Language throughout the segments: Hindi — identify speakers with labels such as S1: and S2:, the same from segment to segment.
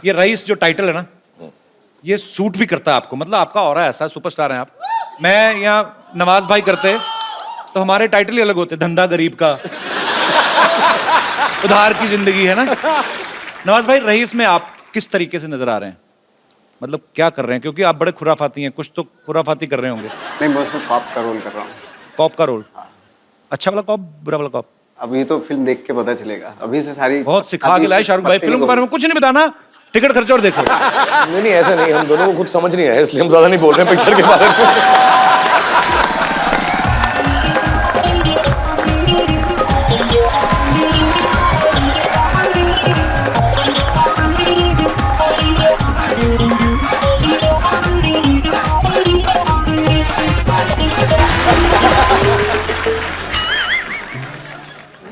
S1: ये रईस जो टाइटल है ना, ये सूट भी करता है आपको, मतलब आपका ऑरा ऐसा, सुपरस्टार हैं आप। मैं यहाँ नवाज भाई करते तो हमारे टाइटल ही अलग होते, धंधा गरीब का, उधार की जिंदगी, है ना। नवाज भाई, रईस में आप किस तरीके से नजर आ रहे हैं, मतलब क्या कर रहे हैं, क्योंकि आप बड़े खुराफाती हैं, कुछ तो खुराफाती कर रहे होंगे।
S2: नहीं, मैं उसमें कॉप का रोल कर रहा हूँ।
S1: कॉप का रोल? अच्छा वाला कॉप, बुरा वाला कॉप?
S2: अभी तो फिल्म देख के पता चलेगा, अभी से सारी
S1: बहुत सिखा के लाए शाहरुख भाई, फिल्म के बारे में कुछ नहीं बताना, टिकट खर्चो और देखो।
S3: नहीं नहीं, ऐसा नहीं, हम दोनों को कुछ समझ नहीं आया, इसलिए हम ज्यादा नहीं बोल रहे हैं पिक्चर के बारे में।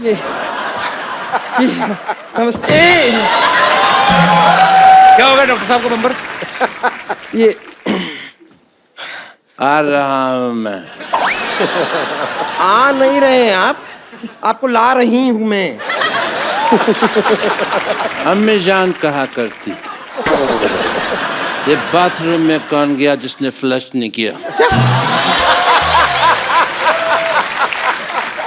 S4: ये नमस्ते।
S1: क्या हो गया डॉक्टर साहब को बम्बर?
S4: ये
S3: आराम है।
S4: आ नहीं रहे हैं आप, आपको ला रही हूं मैं।
S5: अम्मी जान कहा करती, ये बाथरूम में कौन गया जिसने फ्लश नहीं किया?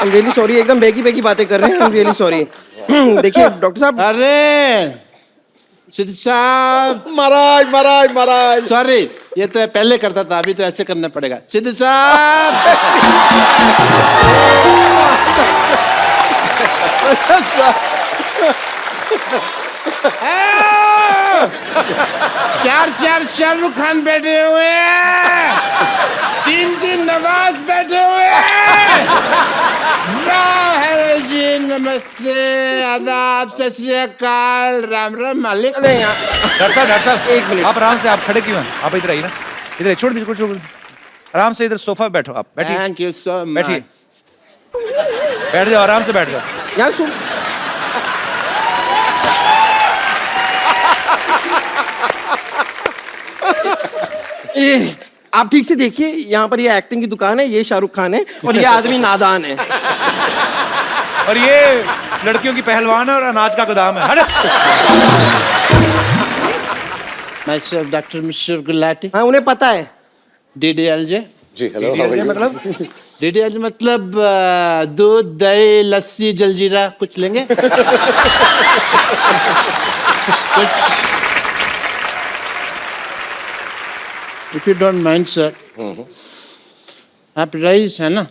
S4: I'm really sorry, एकदम बेगी बेगी बातें कर रहे हैं। I'm really sorry। देखिए डॉक्टर साहब।
S5: अरे सिद्ध साहब,
S3: महाराज महाराज महाराज,
S5: सॉरी, ये तो पहले करता था, अभी तो ऐसे करना पड़ेगा। सिद्ध साहब, चार चार शाहरुख खान बैठे हुए हैं, तीन तीन नवाज बैठे हुए हैं। हेलो जी, नमस्ते, आदाब, सत श्री अकाल, राम राम मालिक।
S4: नहीं यहाँ
S1: डॉक्टर साहब
S4: एक मिनट।
S1: आप आराम से, आप खड़े क्यों हैं? आप इधर आइए ना, इधर आइए, छोड़ दीजिए, छोड़ आराम से, इधर सोफा पे बैठो, आप बैठिए।
S5: Thank you so much.
S1: बैठिए, बैठ जाओ, आराम से बैठ जाओ।
S4: यहाँ सुन। ये आप ठीक से देखिए, यहाँ पर ये एक्टिंग की दुकान है, ये शाहरुख खान है और ये आदमी नादान है।
S1: और ये लड़कियों की पहलवान है और अनाज का गोदाम है।
S5: Myself, Dr. Mr. Gulati,
S4: हाँ उन्हें पता है।
S5: DDLJ।
S3: जी हेलो,
S1: मतलब
S5: DDLJ मतलब दूध, दही, लस्सी, जलजीरा कुछ लेंगे? कुछ? If you don't mind, sir. आप रईस है ना?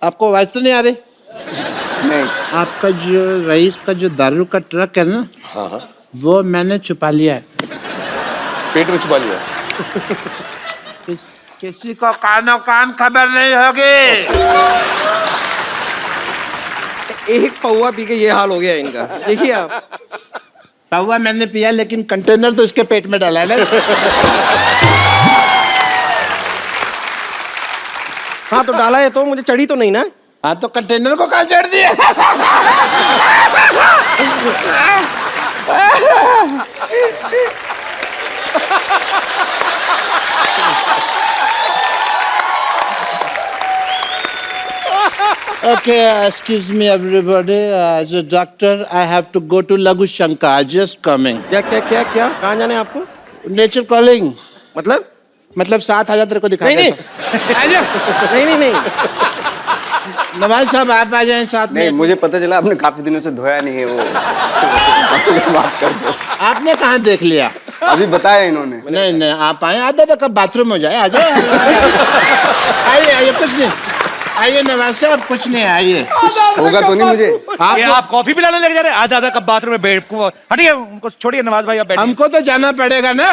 S5: आपको आवाज तो नहीं आ रही?
S2: नहीं।
S5: आपका जो रईस का जो दारू का ट्रक है ना,
S3: हाँ हाँ,
S5: वो मैंने छुपा लिया है।
S3: पेट में छुपा लिया।
S5: किसी को कानो कान खबर नहीं होगी।
S4: एक पौवा पी के ये हाल हो गया इनका, देखिए आप।
S5: पौवा मैंने पिया, लेकिन कंटेनर तो इसके पेट में डाला है ना।
S4: हाँ तो डाला है तो मुझे चढ़ी तो नहीं ना?
S5: हाँ तो कंटेनर को कहाँ चढ़ दिया? Okay, excuse me everybody. As a doctor, I have to go to Laghu Shankar. Just coming.
S4: क्या क्या क्या क्या कहाँ जाना है आपको?
S5: Nature calling.
S4: मतलब
S5: 7,000 तेरे को दिखा
S4: नहीं नहीं
S5: देता। आ जाओ।
S4: नहीं नहीं नहीं।
S5: नवाज साहब आप आ जाएं साथ में।
S2: नहीं, मुझे पता चला आपने काफी दिनों से धोया नहीं है वो। माफ कर दो।
S5: आपने कहाँ देख लिया?
S2: अभी बताया इन्होंने।
S5: नहीं नहीं, आप आए, आधा तक बाथरूम हो जाए, आ जाओ। आइए आइए, कुछ नहीं, आइए नवाज साहब, कुछ नहीं, आइए।
S2: होगा तो नहीं मुझे।
S1: ये आप कॉफी पिलाने लग जा रहे हैं, आधा आधा कप बाथरूम में बैठ, हटिए उनको छोड़िए। नवाज भाई आप बैठिए।
S5: हमको तो जाना पड़ेगा ना,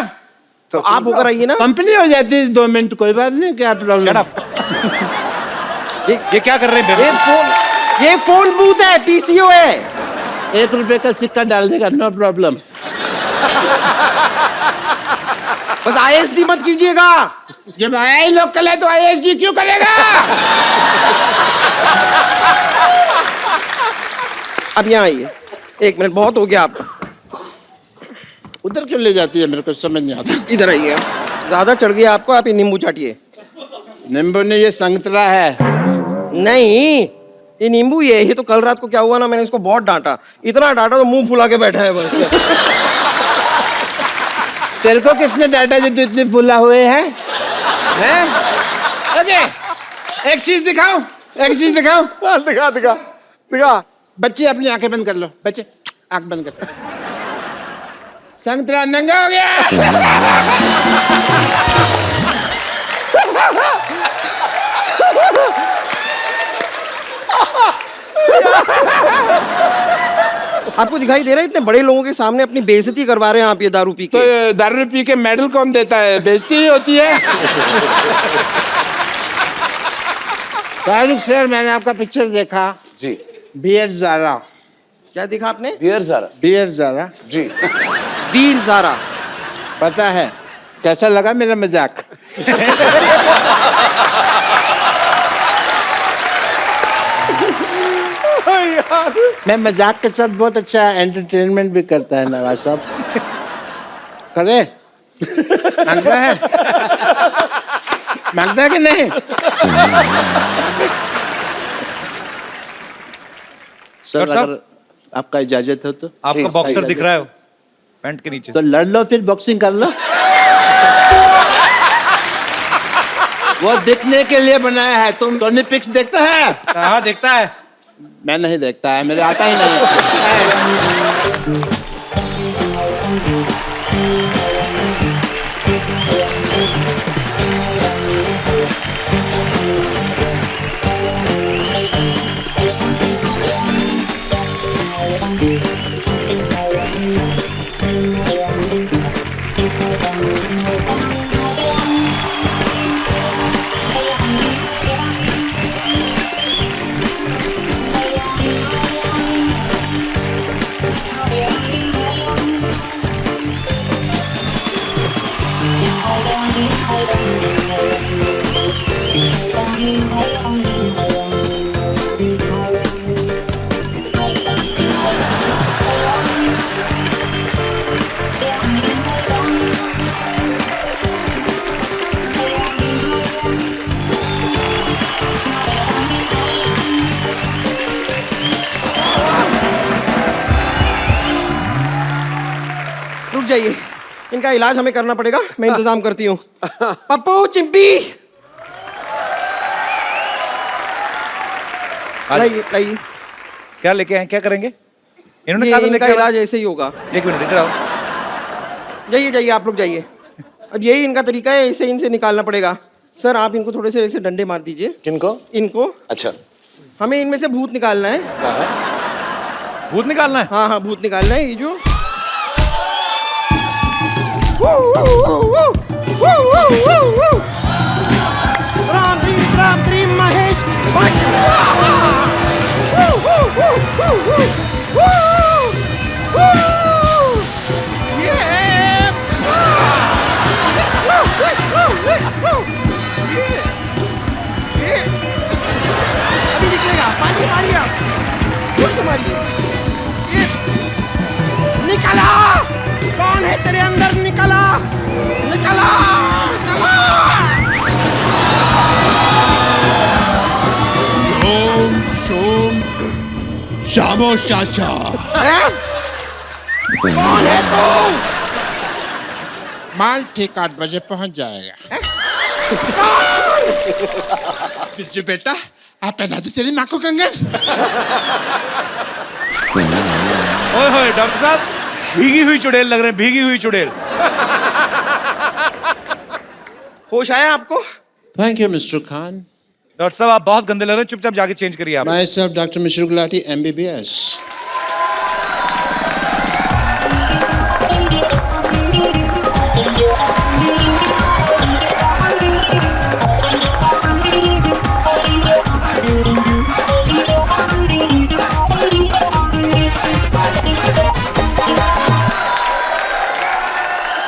S4: तो आप होकर आइए ना।
S5: कंपनी हो जाती है 2 मिनट, कोई बात नहीं, क्या प्रॉब्लम?
S1: ये क्या कर रहे हैं?
S4: ये फोन बूथ है, पीसीओ है।
S5: 1 रुपए का सिक्का डाल देगा, नो प्रॉब्लम।
S4: बस आईएसडी मत कीजिएगा।
S5: जब आई लोग कल है तो आईएसडी क्यों करेगा?
S4: अब यहाँ आइए, 1 मिनट बहुत हो गया आपका।
S5: उधर क्यों ले जाती है, मेरे को समझ नहीं आता।
S4: इधर आइए, ज्यादा चढ़ गया आपको, आप ये नींबू चाटिए।
S5: नींबू ने, ये संतरा है।
S4: नहीं, ये नींबू ये तो कल रात को क्या हुआ ना, मैंने इसको बहुत डांटा, इतना डांटा तो मुंह फुला के बैठा है बस।
S5: तेरे को किसने डाटा जो तू इतने फुला हुए हैं? हैं? ओके, एक चीज दिखाओ, एक चीज दिखाओ।
S3: दिखा दिखा दिखा।
S5: बच्चे अपनी आंखें बंद कर लो, बच्चे आंख बंद कर। संतरा नंगा हो गया।
S4: आपको दिखाई दे रहा है इतने बड़े लोगों के सामने अपनी बेइज्जती करवा रहे हैं आप ये दारू पी
S5: तो
S4: के?
S5: ये दारू पी के मेडल कौन देता है? बेइज्जती ही होती है। शाहरुख सर, मैंने आपका पिक्चर देखा,
S3: जी।
S5: बियर ज़ारा।
S4: क्या देखा आपने?
S3: बियर ज़ारा।
S5: बियर ज़ारा
S3: जी।
S4: वीर ज़ारा।
S5: पता है कैसा लगा मेरा मजाक? मैं मजाक के साथ बहुत अच्छा एंटरटेनमेंट भी करता है नवाज साहब। करे मांगता है, मांगता है कि नहीं? सर
S1: डॉक्टर साहब?
S5: अगर आपका इजाजत हो तो
S1: आपका बॉक्सर दिख रहा है पैंट के नीचे।
S5: तो लड़ लो, फिर बॉक्सिंग कर लो। वो दिखने के लिए बनाया है। तुम टोनी पिक्स देखता है?
S1: हाँ देखता है।
S5: मैं नहीं देखता है, मेरे आता ही नहीं है।
S4: रुक जाइए, इनका इलाज हमें करना पड़ेगा, मैं इंतजाम करती हूँ। पप्पू चिंपी लाइए लाइए।
S1: क्या लेके आए, क्या करेंगे? इन्होंने
S4: ये
S1: कहा था
S4: इनका
S1: लेके
S4: इलाज ऐसे ही होगा।
S1: एक मिनट इधर आओ।
S4: जाइए जाइए, आप लोग जाइए। अब यही इनका तरीका है, ऐसे इनसे निकालना पड़ेगा। सर आप इनको थोड़े से ऐसे डंडे मार दीजिए।
S3: किनको?
S4: इनको।
S3: अच्छा।
S4: हमें इनमें से भूत निकालना है।
S1: भूत निकालना है?
S4: हाँ हाँ, भूत निकालना है। ये जो राम क्रीम महेश अभी निकलेगा। पानी मारिए आप, जोर से मारिए। निकला, कौन है तेरे अंदर? निकला निकला निकला।
S6: ओम सोम शामो चाचा।
S4: कौन है तू?
S5: माल ठीक 8 बजे पहुंच जाएगा। बिज्जू बेटा, आप पहना दो तेरी माँ को कंगन।
S1: ओए होए डॉक्टर साहब, भीगी हुई चुड़ैल लग रहे हैं, भीगी हुई चुड़ैल।
S4: होश आया आपको?
S5: Thank you mister Khan.
S1: Doctor साहब आप बहुत गंदे लग रहे हैं, चुपचाप जाके चेंज करिए आप।
S5: My self doctor Mishra Gulati MBBS।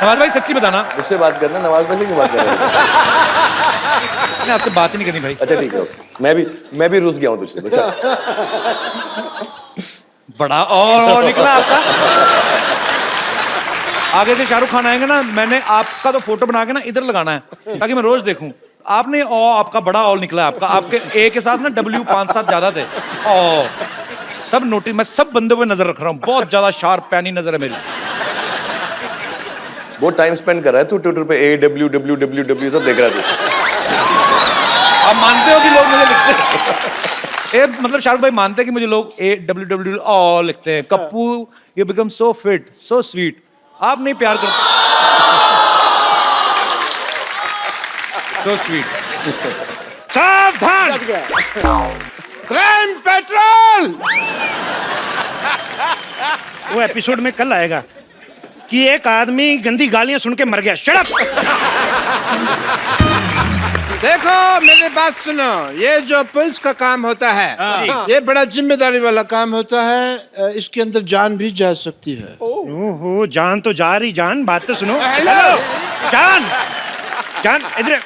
S1: Nawaz भाई सच्ची बताना,
S3: मुझसे बात करना, नवाज भाई से क्यों बात कर रहे हो?
S1: मैंने आपसे बात ही नहीं करनी भाई।
S3: अच्छा ठीक है, ओके। मैं भी रुस गया हूँ तुझसे, तो चल।
S1: बड़ा और निकला आपका। आगे से शाहरुख खान आएंगे ना, मैंने आपका तो फोटो बना के ना इधर लगाना है, ताकि मैं रोज देखूं। आपने आपका बड़ा ऑल निकला, आपका आपके ए के साथ ना W 5-7 ज्यादा थे। सब नोटिस, मैं सब बंदों पे नजर रख रहा हूँ, बहुत ज्यादा शार्प पैनी नजर है मेरी।
S3: बहुत टाइम स्पेंड कर रहा है तू ट्विटर पे AWWWW सब देख रहा है तू।
S1: आप मानते हो कि लोग मुझे लिखते हैं? मतलब शाहरुख भाई मानते हैं कि मुझे लोग AWWW लिखते हैं। Kappu you become so fit, so sweet. आप नहीं प्यार करते, सो स्वीट।
S5: सावधान, क्राइम पेट्रोल।
S7: वो एपिसोड में कल आएगा कि एक आदमी गंदी गालियां सुन के मर गया। Shut up.
S5: देखो मेरी बात सुनो, ये जो पुलिस का काम होता है ये बड़ा जिम्मेदारी वाला काम होता है। इसके अंदर जान भी जा सकती है।
S7: ओहो, जान तो जा रही। जान, बात तो सुनो।
S5: हेलो।
S7: जान, जान इधर।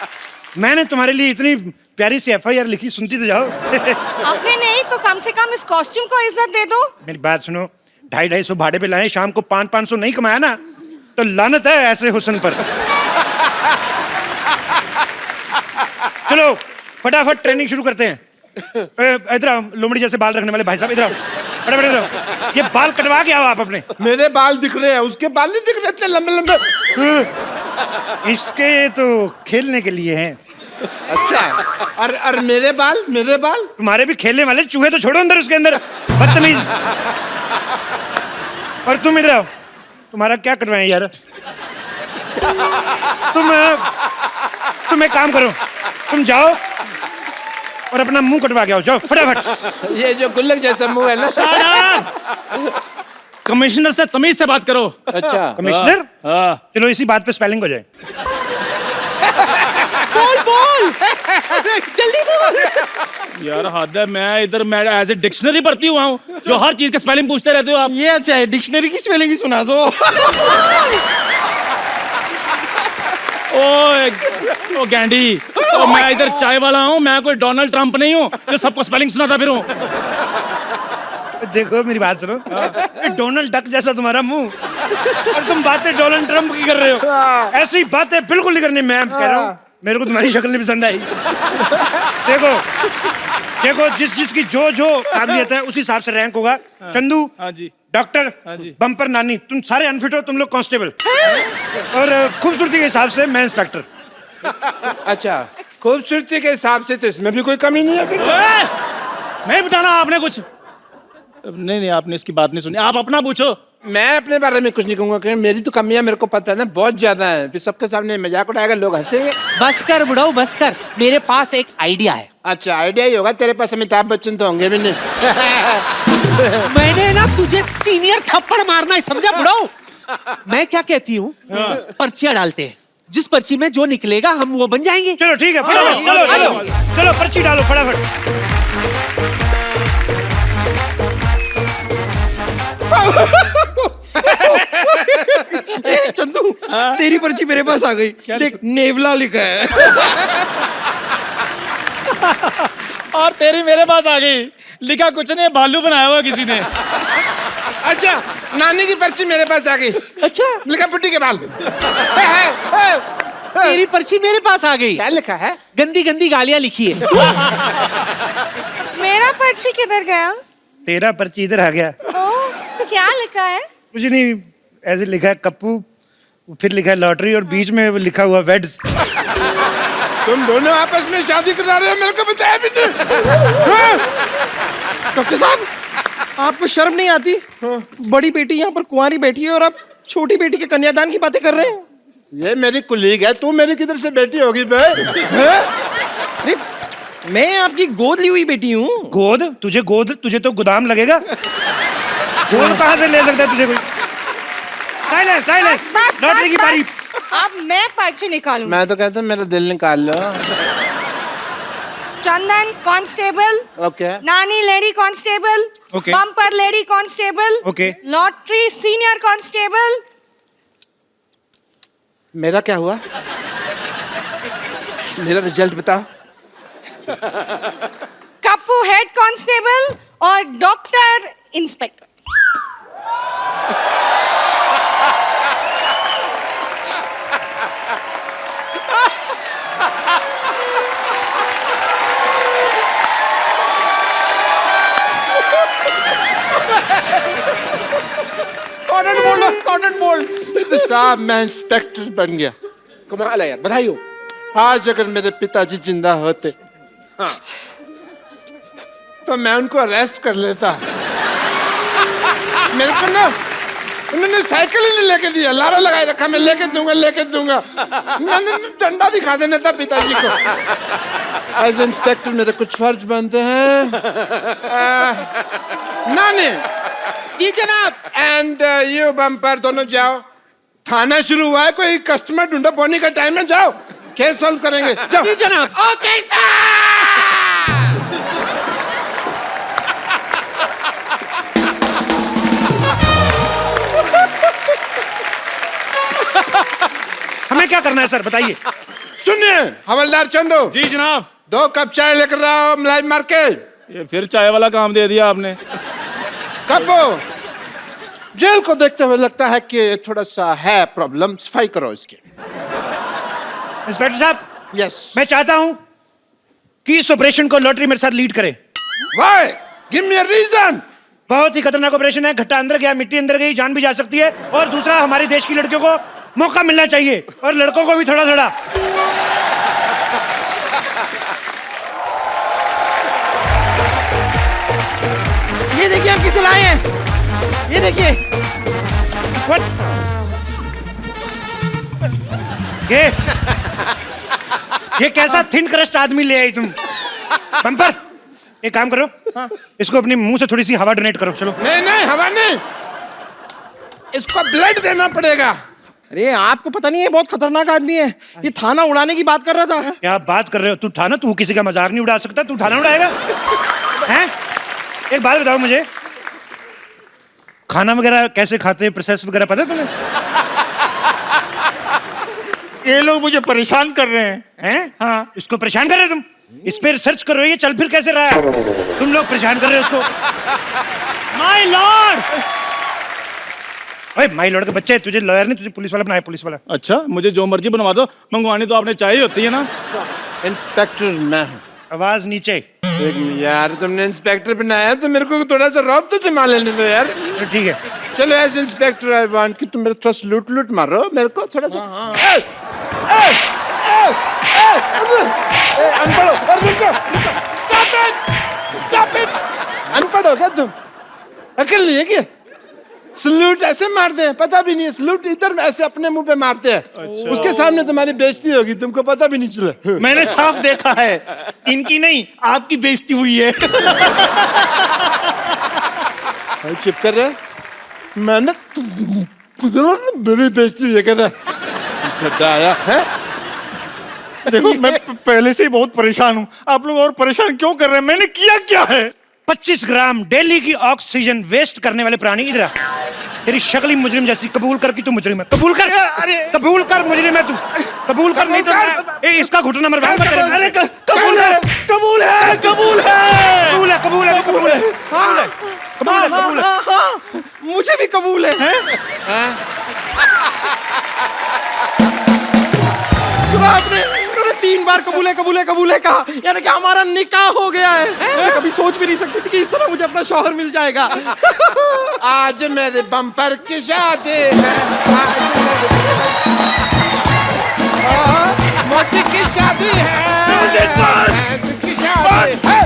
S7: मैंने तुम्हारे लिए इतनी प्यारी सी FIR लिखी, सुनती तो जाओ।
S8: आपने नहीं तो कम से कम इस कॉस्ट्यूम को इज्जत दे दो।
S7: मेरी बात सुनो, 250-250 भाड़े पे लाए, शाम को 500-500 नहीं कमाया ना तो लानत है ऐसे हुस्न पर। चलो फटाफट ट्रेनिंग शुरू करते हैं। इधर आओ, लोमड़ी जैसे बाल रखने वाले भाई साहब, इधर आओ, फटाफट इधर आओ। ये बाल कटवा के आओ आप अपने।
S5: मेरे बाल दिख रहे हैं, उसके बाल नहीं दिख रहे इतने लंबे लंबे।
S7: इसके तो खेलने के लिए हैं।
S5: अच्छा, और मेरे बाल, मेरे बाल?
S7: तुम्हारे भी खेलने वाले चूहे तो छोड़ो अंदर, उसके अंदर बदतमीज। और तुम इधर आओ, तुम्हारा क्या कटवाएं यार? तुम एक काम करो, तुम जाओ और अपना मुंह कटवा के आओ, जाओ फटाफट।
S5: ये जो गुल्लक जैसा मुंह है ना।
S9: कमिश्नर से तमीज से बात करो।
S5: अच्छा,
S7: कमिश्नर?
S9: हाँ।
S7: चलो इसी बात पे स्पेलिंग हो जाए।
S8: बोल जल्दी बोल।
S9: यार हद है, मैं एज ए डिक्शनरी पढ़ती हुआ हूँ जो हर चीज के स्पेलिंग पूछते रहते हो आप।
S4: ये अच्छा है, डिक्शनरी की स्पेलिंग ही सुना दो।
S9: ओ गैंडी, तो मैं इधर चाय वाला हूँ, मैं कोई डोनाल्ड ट्रंप नहीं हूँ जो सबको स्पेलिंग सुनाता फिरूं।
S7: देखो मेरी बात सुनो, डोनाल्ड डक जैसा तुम्हारा मुंह और तुम बातें डोनाल्ड ट्रंप की कर रहे हो। ऐसी बातें बिल्कुल नहीं करनी। मैं कह रहा हूँ, मेरे को तुम्हारी शक्ल नहीं पसंद आई। देखो देखो, जिसकी जो काबिलियत है उसी हिसाब से रैंक होगा। चंदू
S9: हाँ जी,
S7: डॉक्टर,
S9: हाँ जी,
S7: बम्पर नानी, तुम सारे अनफिट हो, तुम लोग कांस्टेबल, और खूबसूरती के हिसाब से मैं इंस्पेक्टर।
S5: अच्छा, खूबसूरती के हिसाब से तो इसमें भी कोई कमी नहीं है।
S9: नहीं बताना आपने कुछ। नहीं, आपने इसकी बात नहीं सुनी, आप अपना पूछो।
S5: मैं अपने बारे में कुछ नहीं कहूंगा, क्योंकि मेरी तो कमियां मेरे को पता है ना, बहुत ज्यादा है। फिर सबके सामने मजाक उड़ाएगा, लोग हंसेंगे।
S10: बस कर बुढ़ाऊ, बस कर। मेरे पास एक आइडिया है।
S5: अच्छा, आइडिया ही होगा तेरे पास। अमिताभ बच्चन तो होंगे भी नहीं।
S10: मैंने ना तुझे सीनियर थप्पड़ मारना है, समझा बुढ़ाऊ? मैं क्या कहती हूँ, पर्चियां डालते हैं, जिस पर्ची में जो निकलेगा हम वो बन जाएंगे।
S7: चलो ठीक है, फटाफट चलो पर्ची डालो फटाफट।
S4: चंदू, तेरी पर्ची मेरे पास आ गई। देख, नेवला लिखा है।
S9: और तेरी मेरे पास आ गई, लिखा कुछ नहीं, भालू बनाया हुआ किसी ने।
S5: अच्छा, नानी की पर्ची मेरे पास आ गई।
S10: अच्छा,
S5: लिखा पुट्टी के बाल।
S10: तेरी पर्ची मेरे पास आ गई।
S5: क्या लिखा है?
S10: गंदी गंदी गालियां लिखी है।
S8: मेरा पर्ची किधर गया?
S7: तेरा पर्ची इधर आ गया।
S8: क्या लिखा है?
S7: कुछ नहीं, ऐसे लिखा है कप्पू, फिर लिखा है लॉटरी, और बीच में वो लिखा हुआ वेड्स।
S5: तुम दोनों आपस में शादी करा रहे हो, मेरे को बताया भी नहीं।
S4: डॉक्टर साहब, आपको शर्म नहीं आती? बड़ी बेटी यहाँ पर कुंवारी बैठी है और आप छोटी बेटी के कन्यादान की बातें कर रहे हैं।
S5: ये मेरी कुलीग है, तू मेरी किधर से बेटी होगी बे?
S4: अरे, मैं आपकी गोद ली हुई बेटी हूँ।
S7: गोद? तुझे तो गोदाम लगेगा। गोद कहाँ से ले सकता है तुझे कोई? साइलेंस, लॉटरी की बारी।
S8: अब मैं पर्ची निकालूं।
S5: मैं तो कहता हूँ मेरा दिल निकाल लो।
S8: चंदन कांस्टेबल,
S5: ओके।
S8: नानी lady constable,
S7: okay.
S8: Bumper lady constable,
S7: okay.
S8: Lottery senior constable.
S5: मेरा क्या हुआ? मेरा रिजल्ट बताओ।
S8: कप्पू हेड कांस्टेबल और डॉक्टर इंस्पेक्टर।
S5: कॉटन बोल्ट साहब मैं इंस्पेक्टर बन गया।
S4: कमाल है यार, बधाई हो।
S5: आज अगर मेरे पिताजी जिंदा होते तो मैं उनको अरेस्ट कर लेता। मेरे को ना उन्होंने साइकिल ही नहीं लेके दिया, लारा लगाए रखा, मैं लेके दूंगा। मैंने डंडा दिखा देना था पिताजी को। एज इंस्पेक्टर मेरे कुछ फर्ज बनते हैं। नानी
S10: जी जनाब।
S5: एंड यू बम्पर दोनों जाओ, थाना शुरू हुआ है, कोई कस्टमर ढूंढो, बोनी का टाइम है, जाओ केस सॉल्व करेंगे, जाओ।
S10: जी जनाब।
S5: Okay sir.
S7: हमें क्या करना है सर, बताइए।
S5: सुनिए हवलदार चंदू,
S9: जी जनाब।
S5: 2 कप चाय लेकर आओ, मलाई मार के।
S9: ये फिर चाय वाला काम दे दिया आपने।
S5: कब जेल को देखते हुए लगता है कि थोड़ा सा है प्रॉब्लम, सफाई करो इसकी।
S7: इंस्पेक्टर साहब,
S5: यस।
S7: मैं चाहता हूं कि इस ऑपरेशन को लॉटरी मेरे साथ लीड करे।
S5: Why? Give me a reason.
S7: बहुत ही खतरनाक ऑपरेशन है, घट्टा अंदर गया, मिट्टी अंदर गई, जान भी जा सकती है। और दूसरा, हमारे देश की लड़कियों को मौका मिलना चाहिए, और लड़कों को भी थोड़ा थोड़ा।
S4: ये देखिए हम किसे लाए हैं, ये देखिए।
S7: ये कैसा थिन क्रस्ट आदमी ले आई तुम? बम्पर, एक काम करो, इसको अपने मुंह से थोड़ी सी हवा डोनेट करो। चलो।
S5: नहीं हवा नहीं, इसको ब्लड देना पड़ेगा।
S4: अरे आपको पता नहीं है, बहुत खतरनाक आदमी है। ये थाना उड़ाने की बात कर रहा था।
S7: क्या बात कर रहे हो? तू थाना, तू किसी का मजाक नहीं उड़ा सकता, तू थाना उड़ाएगा? हैं? एक बात बताओ मुझे, खाना वगैरह कैसे खाते हैं, प्रोसेस वगैरह पता है तुम्हें?
S9: ये लोग मुझे परेशान कर रहे
S7: हैं? हाँ, इसको परेशान कर रहे हो तुम? इस पे रिसर्च करो, ये चल फिर कैसे रहा है? तुम लोग परेशान कर रहे हो उसको। My Lord! ओए, माय लॉर्ड के बच्चे, तुझे लॉयर नहीं, तुझे पुलिस वाला बनाया, पुलिस वाला।
S9: अच्छा, मुझे जो मर्जी बनवा दो, मंगवानी तो आपने चाहिए होती है ना।
S5: इंस्पेक्टर मैं हूँ।
S7: आवाज नीचे।
S5: यार तुमने इंस्पेक्टर बनाया तो मेरे को थोड़ा सा रौब तो जमा लेने दो यार।
S7: ठीक है,
S5: चलो एज इंस्पेक्टर आई वांट कि तुम मेरे थोड़ा लूट मारो मेरे को थोड़ा सा। अनपढ़ हो, रुको, स्टॉप इट। अनपढ़ हो क्या तुम? अकल नहीं है क्या? सलूट ऐसे मारते हैं, पता भी नहीं है। सलूट इधर ऐसे अपने मुंह पे मारते हैं। अच्छा। उसके सामने तुम्हारी बेइज्जती होगी, तुमको पता भी नहीं चला।
S9: मैंने साफ देखा है, इनकी नहीं आपकी बेइज्जती हुई है।
S5: चुप कर रहे, मैंने मेरी बेइज्जती हुई है कहता आया है।
S9: देखो मैं पहले से ही बहुत परेशान हूँ, आप लोग और परेशान क्यों कर रहे हैं? मैंने किया क्या है?
S7: 25 ग्राम डेली की ऑक्सीजन वेस्ट करने वाले प्राणी, इधर आ। तेरी शक्ल ही मुजरिम जैसी, कबूल कर कि तू मुजरिम है। कबूल कर, कबूल कर मुजरिम है तू, कबूल कर, नहीं तो इसका घुटना मरवाऊंगा तेरे। अरे कबूल है, कबूल है, कबूल है, कबूल है, कबूल है, कबूल है, कबूल है, कबूल है।
S4: मुझे भी कबूल है। सुना आपने? उन्होंने 3 बार कबूल है कहा, यानी कि हमारा निकाह हो गया है। मैं कभी सोच भी नहीं सकती थी कि इस तरह मुझे अपना शौहर मिल जाएगा।
S5: आज मेरे बम्पर की शादी है, मोटी की शादी है, भैंस की शादी है।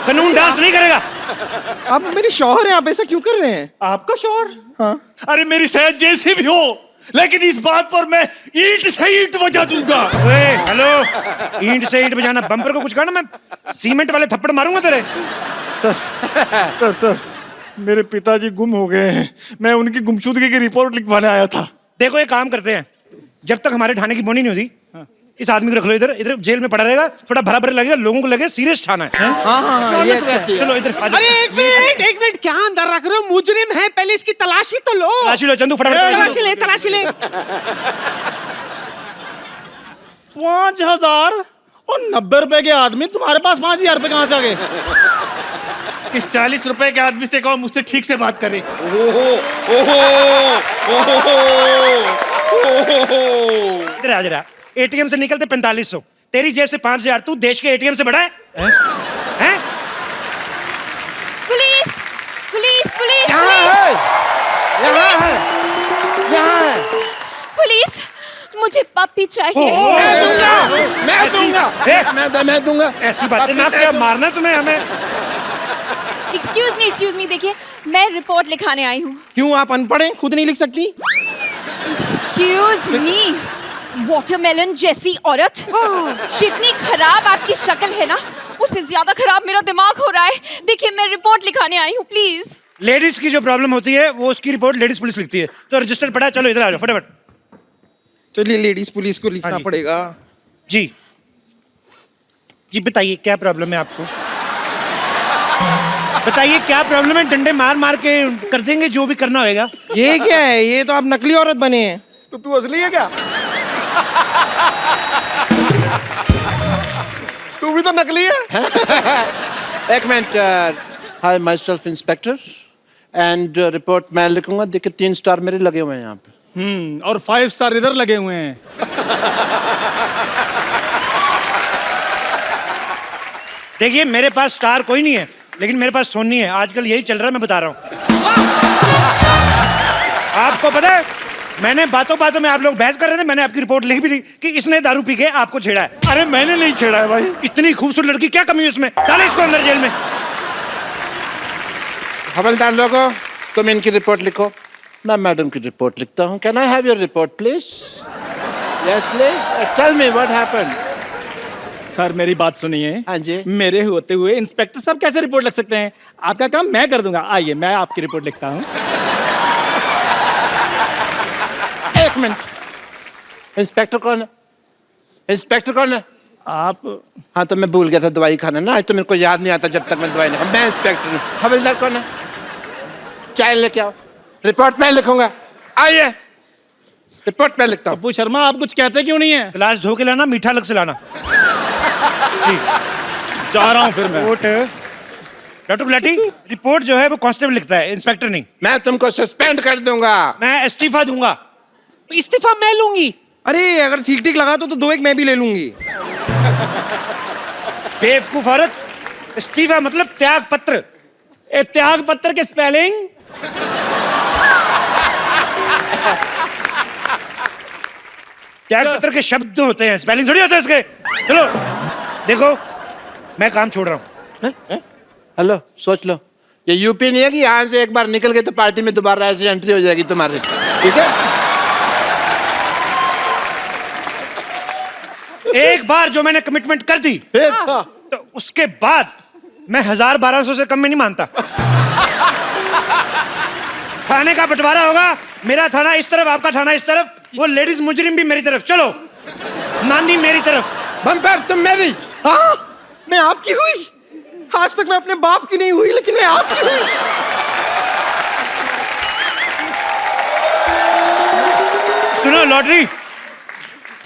S7: कानून डांस नहीं करेगा।
S4: आप मेरे शौहर हैं, आप ऐसा क्यों कर रहे हैं?
S9: आपका शौहर?
S4: हाँ।
S9: अरे मेरी सेहत जैसी भी हो, लेकिन इस बात पर मैं ईंट से ईंट बजा दूंगा।
S7: हेलो, ईंट से ईंट बजाना, बम्पर को कुछ कहना, मैं सीमेंट वाले थप्पड़ मारूंगा तेरे।
S9: सर मेरे पिताजी गुम हो गए हैं, मैं उनकी गुमशुदगी की रिपोर्ट लिखवाने आया था।
S7: देखो एक काम करते हैं, जब तक हमारे थाने की बोनी नहीं होती, इस आदमी को रख लो इधर, इधर जेल में पड़ा रहेगा, थोड़ा भरा भरा लगेगा, लोगों को लगे सीरियस थाना है।
S4: हाँ, ये अच्छा है।
S7: चलो इधर आ जाओ।
S10: अरे एक मिनट क्या अंदर रख रहे हो? मुजरिम है, पहले इसकी तलाशी तो लो।
S7: तलाशी लो चंदू, फटाफट
S10: तलाशी ले।
S9: 5000 और 90 रुपए के आदमी, तुम्हारे पास 5000 रुपए कहाँ से आ गए? इस 40 रुपए के आदमी से कहो मुझसे ठीक से बात करे।
S7: इधर आ जरा। एटीएम से निकलते 4500, तेरी जेब से 5000, तू देश के एटीएम से बड़ा है?
S8: पुलिस, पुलिस, मुझे पप्पी चाहिए।
S5: मैं दूंगा।
S7: ऐसी बातें ना क्या मारना तुम्हें हमें।
S8: एक्सक्यूज मी, देखिए मैं रिपोर्ट लिखाने आई हूँ।
S4: क्यों आप अनपढ़ हैं, खुद नहीं लिख सकती?
S8: एक्सक्यूज मी, वाटरमेलन जैसी औरत, जितनी खराब आपकी शक्ल है ना, उससे ज्यादा खराब मेरा दिमाग हो रहा है। देखिए मैं रिपोर्ट लिखाने आई हूँ, प्लीज।
S7: लेडीज की जो प्रॉब्लम होती है वो उसकी रिपोर्ट लेडीज पुलिस लिखती है। तो रजिस्टर पढ़ा, चलो इधर आ जाओ फटाफट।
S4: चलिए लेडीज पुलिस को लिखना
S7: हाँ जी।
S4: पड़ेगा।
S7: जी जी बताइए क्या प्रॉब्लम है आपको। बताइए क्या प्रॉब्लम है, डंडे मार मार के कर देंगे जो भी करना होगा।
S4: ये क्या है? ये तो आप नकली औरत बने हैं। तो तू असली है क्या? तू भी तो नकली है।
S5: एक minute. Hi my self inspector and report मैं लिखूंगा। देखिए 3 स्टार मेरे लगे हुए हैं यहाँ पे।
S9: और 5 स्टार इधर लगे हुए हैं।
S7: देखिए मेरे पास स्टार कोई नहीं है, लेकिन मेरे पास सोनी है। आजकल यही चल रहा है, मैं बता रहा हूँ। आपको पता है, मैंने बातों बातों में आप लोग बहस कर रहे थे, मैंने आपकी रिपोर्ट लिख भी दी कि इसने दारू पी के आपको छेड़ा है।
S9: अरे मैंने नहीं छेड़ा है भाई।
S7: इतनी खूबसूरत लड़की, क्या कमी है उसमें? डाले इसको अंदर जेल में।
S5: हवलदार लोगों, तुम इनकी रिपोर्ट लिखो, मैं मैडम की रिपोर्ट लिखता हूँ। Can I have your report please? Yes please, tell me what happened.
S9: Sir मेरी बात सुनिए।
S5: हाँ जी।
S9: मेरे होते हुए इंस्पेक्टर साहब कैसे रिपोर्ट लिख सकते हैं? आपका काम मैं कर दूंगा। आइए मैं आपकी रिपोर्ट लिखता हूँ।
S5: एक मिनट, इंस्पेक्टर कौन है? इंस्पेक्टर कौन है?
S9: आप
S5: हाँ तो मैं भूल गया था दवाई खाना ना, आज तो मेरे को याद नहीं आता जब तक मैं दवाई नहीं खाता। मैं इंस्पेक्टर हूँ। हवलदार कौन है? चाय लेके आओ, रिपोर्ट मैं लिखूंगा। आइए रिपोर्ट मैं लिखता हूँ।
S9: पप्पू शर्मा आप कुछ कहते क्यों नहीं है?
S7: गिलास धो के लाना, मीठा अलग से लाना।
S9: जा रहा हूँ फिर मैं।
S7: रिपोर्ट डॉक्टर गुलाटी, रिपोर्ट जो है वो कांस्टेबल लिखता है, इंस्पेक्टर नहीं।
S5: मैं तुमको सस्पेंड कर दूंगा।
S7: मैं इस्तीफा दूंगा।
S10: इस्तीफा मैं लूंगी।
S4: अरे अगर ठीक ठीक लगा तो 2 एक मैं भी ले लूंगी।
S7: बेवकूफ औरत, इस्तीफा मतलब त्याग पत्र।
S9: ए त्याग पत्र के स्पेलिंग?
S7: त्याग पत्र के शब्द होते हैं, स्पेलिंग थोड़ी होते हैं इसके। चलो देखो, मैं काम छोड़ रहा हूँ।
S5: हेलो, सोच लो, ये यूपी नहीं है कि यहाँ से एक बार निकल गए तो पार्टी में दोबारा ऐसे एंट्री हो जाएगी तुम्हारी। ठीक है?
S7: एक बार जो मैंने कमिटमेंट कर दी,
S5: फिर
S7: तो उसके बाद मैं 1000-1200 से कम में नहीं मानता। थाने का बंटवारा होगा, मेरा थाना इस तरफ, आपका थाना इस तरफ, वो लेडीज मुजरिम भी मेरी तरफ। चलो नानी मेरी तरफ।
S5: बम्पर तुम मेरी।
S4: हाँ, मैं आपकी हुई। आज तक मैं अपने बाप की नहीं हुई, लेकिन मैं आपकी हुई।
S7: सुनो लॉटरी,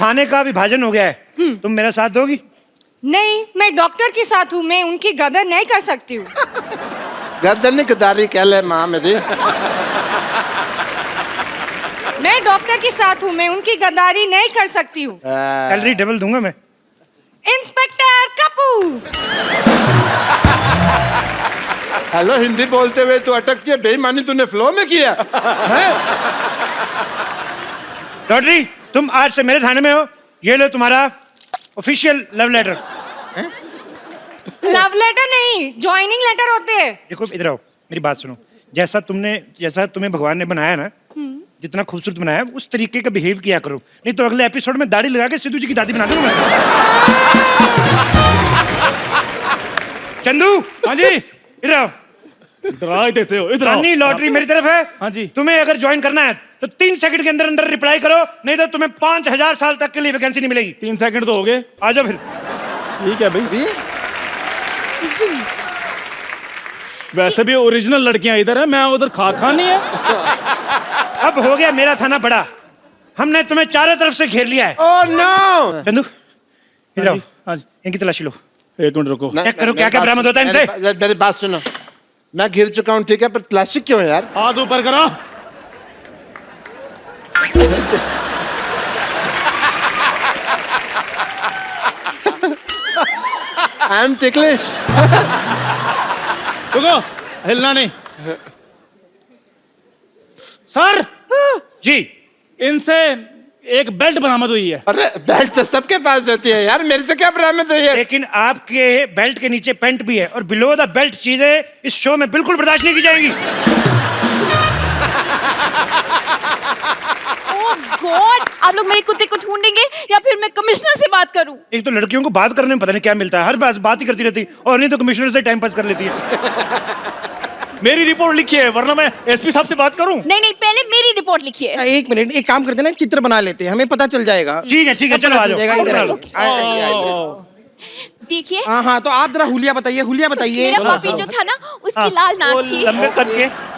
S7: थाने का विभाजन हो गया है, तुम मेरा साथ दोगी?
S8: नहीं, मैं डॉक्टर के साथ हूँ, मैं उनकी गदर नहीं कर सकती हूँ।
S5: गर्दन गदारी कह ले माँ मेरी।
S8: मैं डॉक्टर के साथ हूँ, मैं उनकी गद्दारी नहीं कर सकती हूँ।
S7: सैलरी डबल दूंगा मैं।
S8: इंस्पेक्टर कपूर।
S5: हेलो, हिंदी बोलते हुए तो अटक के बेईमानी तूने फ्लो में किया है?
S7: लॉटरी, तुम आज से मेरे थाने में हो। ये लो तुम्हारा official love letter.
S8: Love letter नहीं, ज्वाइनिंग लेटर होते हैं।
S7: देखो इधर आओ, मेरी बात सुनो। जैसा तुम्हें भगवान ने बनाया ना, जितना खूबसूरत बनाया, उस तरीके का बिहेव किया करो, नहीं तो अगले एपिसोड में दाढ़ी लगा के सिद्धू जी की दादी बना दूंगा मैं। चंदू,
S9: हाँ जी।
S7: इधर आओ।
S9: इधर आ देते हो, इधर आओ।
S7: रानी लॉटरी मेरी तरफ है।
S9: हाँ जी।
S7: तुम्हें अगर ज्वाइन करना है तो 3 सेकंड के अंदर अंदर रिप्लाई करो, नहीं तो तुम्हें 5000 साल तक के लिए वैकेंसी नहीं मिलेगी।
S9: 3 सेकंड तो हो गए।
S7: आ जाओ फिर।
S9: ठीक है भाई। वैसे भी ओरिजिनल लड़कियां इधर है, मैं उधर खा नहीं है।
S7: अब हो गया मेरा थाना बड़ा, हमने तुम्हें चारों तरफ से घेर लिया है।
S5: Oh no!
S7: चंदू इधर आओ,
S9: हाँ जी।
S7: इनकी तलाशी लो।
S9: 1 मिनट रुको।
S7: चेक करो क्या क्या बरामद होता है इनसे।
S5: मेरी बात सुनो, मैं घिर चुका हूँ ठीक है, पर तलाशी क्यों है यार?
S9: हाथ ऊपर करो।
S5: I am ticklish.
S9: रुको, हिलना नहीं। सर
S7: जी,
S9: इनसे एक बेल्ट बरामद हुई है।
S5: अरे बेल्ट तो सबके पास होती है यार, मेरे से क्या बरामद हुई है?
S7: लेकिन आपके बेल्ट के नीचे पैंट भी है और बिलो द बेल्ट चीजें इस शो में बिल्कुल बर्दाश्त नहीं की जाएंगी।
S8: ओह गॉड, आप लोग मेरे कुत्ते को ढूंढेंगे या फिर मैं कमिश्नर से बात करूं?
S7: एक तो लड़कियों को बात करने में पता नहीं क्या मिलता है, हर बात ही करती रहती और नहीं तो कमिश्नर से टाइम पास कर लेती है।
S9: मेरी रिपोर्ट लिखी है, वरना मैं एसपी साहब से बात करूं।
S8: नहीं नहीं, पहले मेरी रिपोर्ट लिखिए।
S4: एक मिनट, एक काम करते हैं ना, चित्र बना लेते हैं, हमें पता चल जाएगा।
S7: ठीक है चलो आ जाओ।
S4: इधर आइए।
S8: देखिए,
S4: हाँ हाँ, तो आप जरा हुलिया बताइए, हुलिया बताइए।
S8: मेरा पपी जो था ना, उसकी लाल
S9: वो
S8: नाक थी।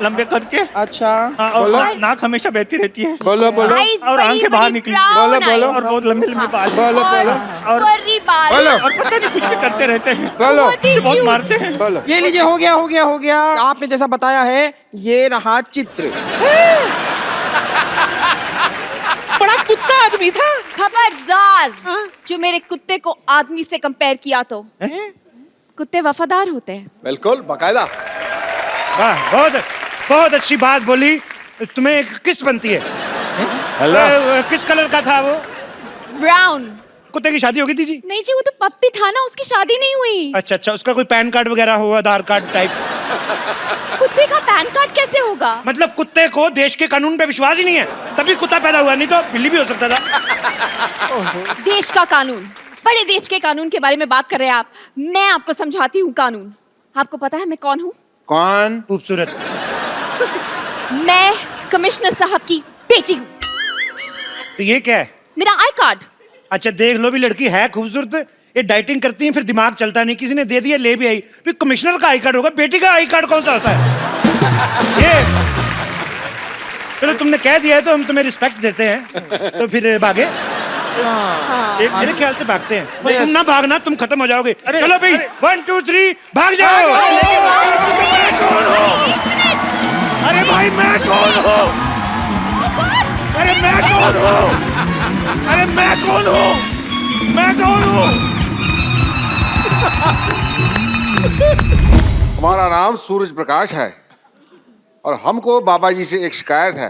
S9: लंबे कद के।
S4: अच्छा,
S9: हाँ, और नाक हमेशा बहती रहती है।
S5: बोलो बोलो
S8: Eyes
S9: और
S8: बड़ी
S9: आंखें बाहर
S8: बड़ी
S9: निकली।
S8: brown
S5: बोलो, बोलो।
S8: eyes।
S9: और बहुत लंबे लंबे बाल।
S5: बोलो बोलो
S8: और furry बाल।
S5: बोलो
S9: और पता नहीं कुछ भी करते रहते हैं।
S5: बोलो
S8: बहुत ही
S9: बहुत
S8: cute।
S9: मारते हैं।
S5: बोलो।
S4: ये लीजिए, हो गया हो गया हो गया। आपने जैसा बताया है, ये रहा चित्र।
S10: बड़ा कुत्ता आदमी था।
S8: खबरदार, जो मेरे कुत्ते को आदमी से कंपेयर किया तो कुत्ते वफादार होते हैं।
S3: बिल्कुल बाकायदा।
S7: वाह, बहुत अच्छी बात बोली। तुम्हें एक किस बनती है? किस कलर का था वो?
S8: ब्राउन।
S7: कुत्ते की शादी होगी थी जी?
S8: नहीं जी, वो तो पप्पी था ना, उसकी शादी नहीं हुई।
S7: अच्छा, उसका कोई पैन कार्ड वगैरह हो, आधार कार्ड टाइप?
S8: कुत्ते का पैन कार्ड कैसे होगा?
S7: मतलब कुत्ते को देश के कानून पे विश्वास ही नहीं है, तभी कुत्ता पैदा हुआ, नहीं तो बिल्ली भी हो सकता था।
S8: देश का कानून, बड़े देश के कानून के बारे में बात कर रहे हैं आप। मैं आपको समझाती हूँ कानून। आपको पता है मैं कौन हूँ?
S5: कौन?
S7: खूबसूरत।
S8: मैं कमिश्नर साहब की बेटी हूँ।
S7: तो ये क्या है?
S8: मेरा आई कार्ड।
S7: अच्छा देख लो भी, लड़की है खूबसूरत, ये डाइटिंग करती है, फिर दिमाग चलता नहीं, किसी ने दे दिया, ले भी आई, फिर कमिश्नर का आई कार्ड होगा, बेटी का आई कार्ड कौन सा होता है? ये चलो तुमने कह दिया है तो हम तुम्हें रिस्पेक्ट देते हैं, तो फिर भागे। मेरे ख्याल से भागते हैं। भाई तुम ना भागना, तुम खत्म हो जाओगे। चलो भाई 1 2 3 भाग जाओ।
S9: अरे भाई मैं कौन हूँ? अरे मैं कौन हूँ? अरे मैं कौन हूँ? मैं कौन हूँ?
S5: हमारा नाम सूरज प्रकाश है और हमको बाबा जी से एक शिकायत है।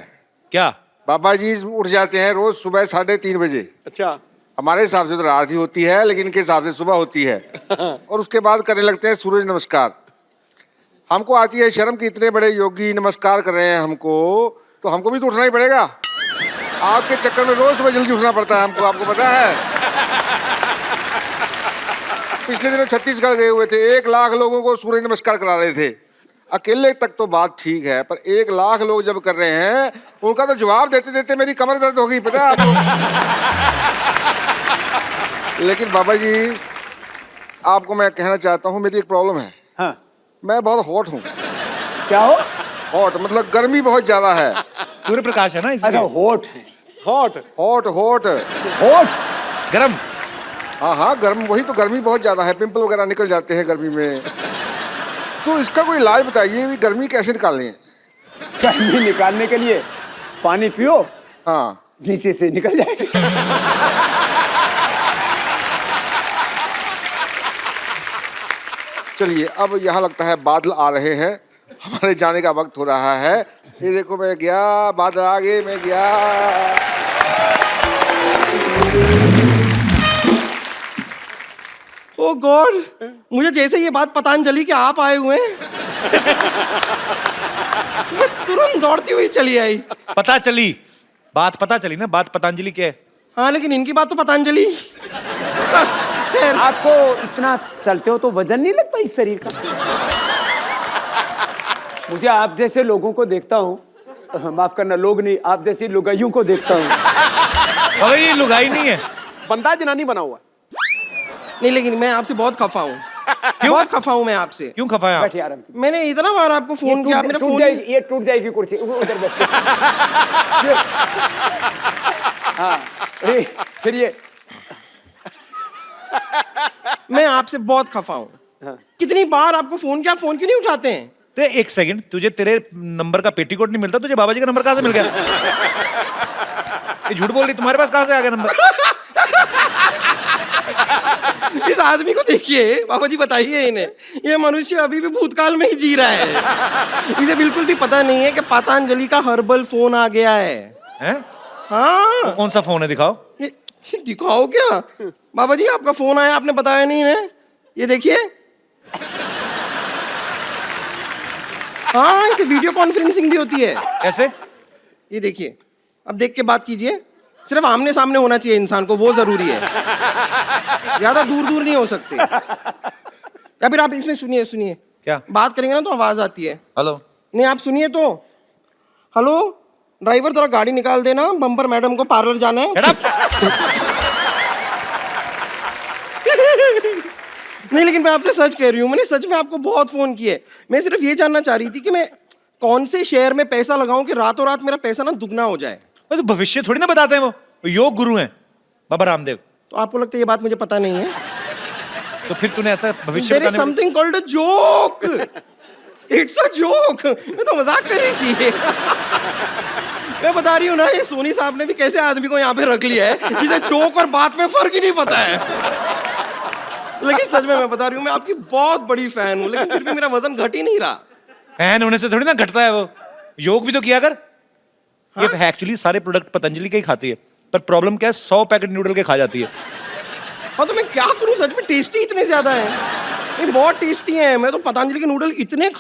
S3: क्या?
S5: बाबा जी उठ जाते हैं रोज सुबह 3:30 बजे।
S3: अच्छा।
S5: हमारे हिसाब से तो आरती होती है, लेकिन इनके हिसाब से सुबह होती है। और उसके बाद करने लगते हैं सूरज नमस्कार। हमको आती है शर्म कि इतने बड़े योगी नमस्कार कर रहे हैं हमको, तो हमको भी तो उठना ही पड़ेगा। आपके चक्कर में रोज सुबह जल्दी उठना पड़ता है हमको, आपको पता है। पिछले दिनों छत्तीसगढ़ गए हुए थे, 1 लाख लोगों को सूर्य नमस्कार करा रहे थे। अकेले तक तो बात ठीक है, पर 1 लाख लोग जब कर रहे हैं, उनका तो जवाब देते देते मेरी कमर दर्द हो गई, पता है आपको। लेकिन बाबा जी, आपको मैं कहना चाहता हूँ, मेरी एक प्रॉब्लम है।
S2: हाँ।
S5: मैं बहुत हॉट हूँ।
S2: क्या हो?
S5: हॉट मतलब गर्मी बहुत ज्यादा है।
S7: सूर्य प्रकाश है ना
S2: अच्छा,
S7: इसलिए।
S2: होठ है।
S5: हॉट हॉट हॉट
S2: होठ।
S7: गरम।
S5: हाँ गर्म, वही तो, गर्मी बहुत ज्यादा है, पिंपल वगैरह निकल जाते हैं गर्मी में। तो इसका कोई इलाज बताइए, भी गर्मी कैसे निकालनी है?
S2: गर्मी निकालने के लिए पानी पियो,
S5: हाँ,
S2: नीचे से निकल जाएगी।
S5: चलिए अब यहाँ लगता है बादल आ रहे हैं, हमारे जाने का वक्त हो रहा है। ये देखो, मैं गया, बादल आ गए, मैं गया।
S4: ओ गॉड, मुझे जैसे ये बात पतंजलि के आप आए हुए हैं, मैं तुरंत दौड़ती हुई चली आई।
S7: पता चली बात, पता चली ना बात पतंजलि के है।
S4: हाँ, लेकिन इनकी बात तो पतंजलि।
S2: आपको इतना चलते हो तो वजन नहीं लगता इस शरीर का? मुझे आप जैसे लोगों को देखता हूँ, माफ करना, लोग नहीं, आप जैसी लुगाइयों को देखता हूँ।
S7: अरे ये लुगाई नहीं है,
S3: बंदा जनानी बना हुआ।
S4: नहीं, लेकिन मैं आपसे बहुत खफा हूँ। बहुत खफा हूँ मैं आपसे।
S7: क्यों खफा है?
S2: बैठिए आराम से।
S4: मैंने इतना बार आपको फोन किया, मेरा फोन
S2: ये टूट जाएगी कुर्सी, उधर बैठिए। हाँ, फिर ये
S4: मैं आपसे बहुत खफा हूँ।
S2: हाँ।
S4: कितनी बार आपको फोन किया, फोन क्यों नहीं उठाते हैं?
S7: तो एक सेकंड, तुझे तेरे नंबर का पेटीकोट नहीं मिलता, तुझे बाबा जी का नंबर कहाँ से मिल गया? ये झूठ बोल रही, तुम्हारे पास कहाँ से आ गया नंबर?
S4: इस आदमी को देखिए, बाबा जी बताइए इन्हें, ये मनुष्य अभी भी भूतकाल में ही जी रहा है। इसे बिल्कुल भी पता नहीं है कि पतंजलि का हर्बल फोन आ गया है।
S7: हैं?
S4: हाँ
S1: कौन सा फोन है दिखाओ।
S4: ये दिखाओ क्या? बाबा जी आपका फोन आया, आपने बताया नहीं है। ये देखिए। हाँ इसे वीडियो कॉन्फ्रेंसिंग भी होती है।
S1: कैसे?
S4: ये देखिए, अब देख के बात कीजिए। सिर्फ आमने सामने होना चाहिए इंसान को, वो जरूरी है। ज्यादा दूर दूर नहीं हो सकते। या फिर आप इसमें सुनिए सुनिए,
S1: क्या
S4: बात करेंगे ना तो आवाज आती है।
S1: हेलो।
S4: नहीं आप सुनिए तो। हेलो ड्राइवर, जरा गाड़ी निकाल देना, बम्पर मैडम को पार्लर जाना है।
S1: Shut up!
S4: नहीं लेकिन मैं आपसे सच कह रही हूँ, मैंने सच में आपको बहुत फोन किए। मैं सिर्फ ये जानना चाह रही थी कि मैं कौन से शेयर में पैसा लगाऊं कि रातों रात मेरा पैसा ना दुगना हो जाए।
S1: वो तो भविष्य थोड़ी ना बताते हैं, वो योग गुरु हैं बाबा रामदेव।
S4: तो आपको लगता है ये बात मुझे पता नहीं है?
S1: तो फिर तूने ऐसा भविष्य
S4: There is
S1: बताने
S4: something called a joke. It's a joke. मैं तो मजाक कर रही थी। मैं बता रही हूँ ना, ये सोनी साहब ने भी कैसे आदमी को यहाँ पे रख लिया है जिसे जोक और बात में फर्क ही नहीं पता है। लेकिन सच में मैं बता रही हूँ, मैं आपकी बहुत बड़ी फैन हूँ, लेकिन फिर भी मेरा वजन घट ही नहीं रहा।
S1: फैन होने से थोड़ी ना घटता है वो। योग भी तो किया कर। ये एक्चुअली सारे प्रोडक्ट पतंजलि के ही खाती है, पर प्रॉब्लम क्या है, 100 पैकेट नूडल के खा जाती है।
S4: हाँ तो मैं क्या करूँ, सच में टेस्टी इतने ज्यादा है, ये बहुत टेस्टी है। मैं तो पतंजलि के नूडल इतने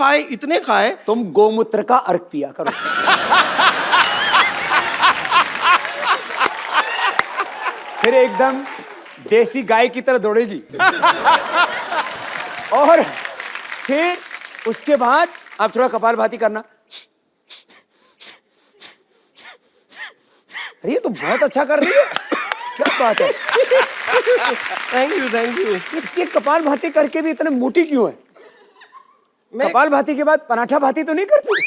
S4: खाए।
S2: तुम गोमूत्र का अर्क पिया करो। फिर एकदम देसी गाय की तरह दौड़ेगी। और फिर उसके बाद आप थोड़ा कपालभाति करना। अरे ये तो बहुत अच्छा कर रही है, क्या बात है।
S4: Thank you.
S2: ये कपालभाति करके भी इतने मोटी क्यों है? कपालभाति के बाद पराठा भाती तो नहीं करती?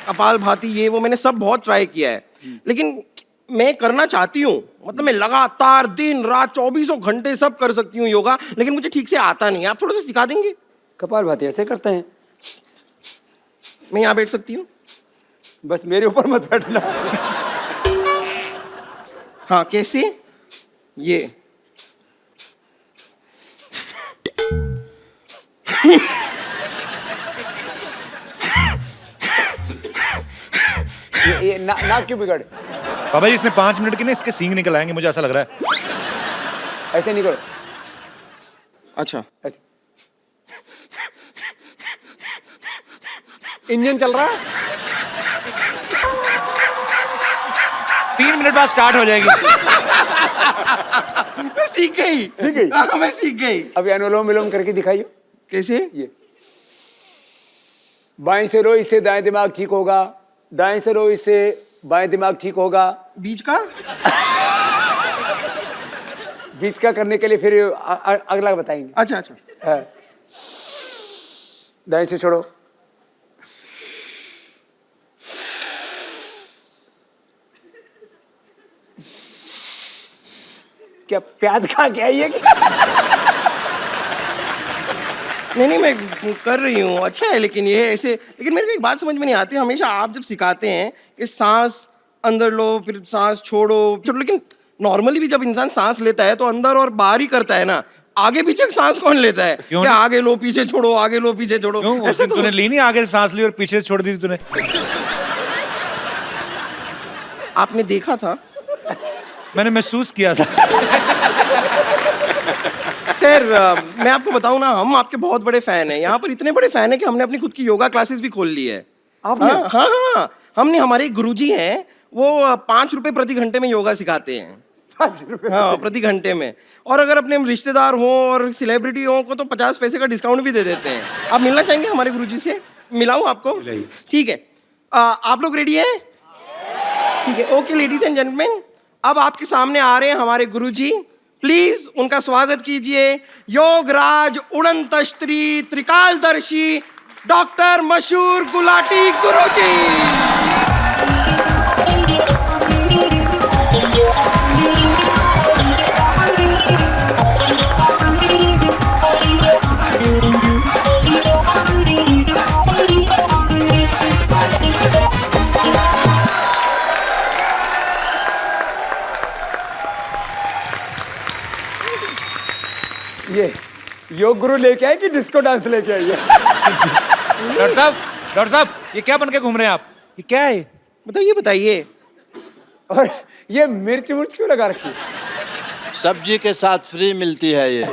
S4: कपालभाति ये वो मैंने सब बहुत ट्राई किया है, लेकिन मैं करना चाहती हूँ। मतलब मैं लगातार दिन रात 24 घंटे सब कर सकती हूँ योगा, लेकिन मुझे ठीक से आता नहीं है। आप थोड़ा सा सिखा देंगे?
S2: कपालभाति ऐसे करते हैं।
S4: मैं यहाँ बैठ सकती हूँ?
S2: बस मेरे ऊपर मत बैठना।
S4: हाँ कैसे? ये
S2: ये नाक क्यों बिगड़?
S1: बाबा जी इसने 5 मिनट के ना इसके सींग निकल आएंगे, मुझे ऐसा लग रहा है।
S2: ऐसे नहीं करो।
S4: अच्छा
S2: ऐसे। इंजन चल रहा है।
S1: 3 मिनट बाद स्टार्ट हो जाएगी।
S4: मैं सीख गई। हाँ, मैं सीख गई।
S2: अभी अनुलोम विलोम करके दिखाइए।
S4: कैसे?
S2: ये बाएं से रो, इससे दाएं दिमाग ठीक होगा। दाएं से रो, इससे बाएं दिमाग ठीक होगा।
S4: बीच का?
S2: बीच का करने के लिए फिर अगला बताएंगे।
S4: अच्छा।
S2: हाँ। दाएं से छोड़ो। क्या प्याज खा के आई है क्या?
S4: नहीं मैं कर रही हूँ, अच्छा है। लेकिन ये ऐसे, लेकिन मेरे को एक बात समझ में नहीं आती। हमेशा आप जब सिखाते हैं कि सांस अंदर लो फिर सांस छोड़ो, लेकिन नॉर्मली भी जब इंसान सांस लेता है तो अंदर और बाहर ही करता है ना, आगे पीछे सांस कौन लेता है? क्या आगे लो पीछे छोड़ो, आगे लो पीछे छोड़ो?
S1: ऐसे तो तूने ली नहीं, आगे सांस ली और पीछे छोड़ दी तूने।
S4: आपने देखा था?
S1: मैंने महसूस किया था।
S4: खैर मैं आपको बताऊं ना, हम आपके बहुत बड़े फैन हैं। यहाँ पर इतने बड़े फैन हैं कि हमने अपनी खुद की योगा क्लासेस भी खोल ली है। हाँ, हमने, हमारे एक गुरुजी हैं, वो 5 रुपए प्रति घंटे में योगा सिखाते हैं।
S2: 5 रुपए?
S4: हाँ, प्रति घंटे में। और अगर अपने रिश्तेदार हो और सेलिब्रिटी हो को तो 50 पैसे का डिस्काउंट भी दे देते हैं। आप मिलना चाहेंगे हमारे गुरुजी से? मिलाऊं आपको? ठीक है। आप लोग रेडी हैं? ठीक है, ओके लेडीज एंड जेंटलमैन, अब आपके सामने आ रहे हैं हमारे गुरुजी। प्लीज उनका स्वागत कीजिए। योगराज उड़ंत स्त्री त्रिकालदर्शी डॉक्टर मशहूर गुलाटी गुरुजी।
S2: ये योग गुरु लेके आए कि डिस्को डांस लेके आई है?
S1: डॉक्टर साहब ये क्या बन के घूम रहे हैं आप? ये क्या है?
S4: बताइए बताइए।
S2: और ये मिर्च विर्च क्यों लगा रखी है?
S11: सब्जी के साथ फ्री मिलती है ये।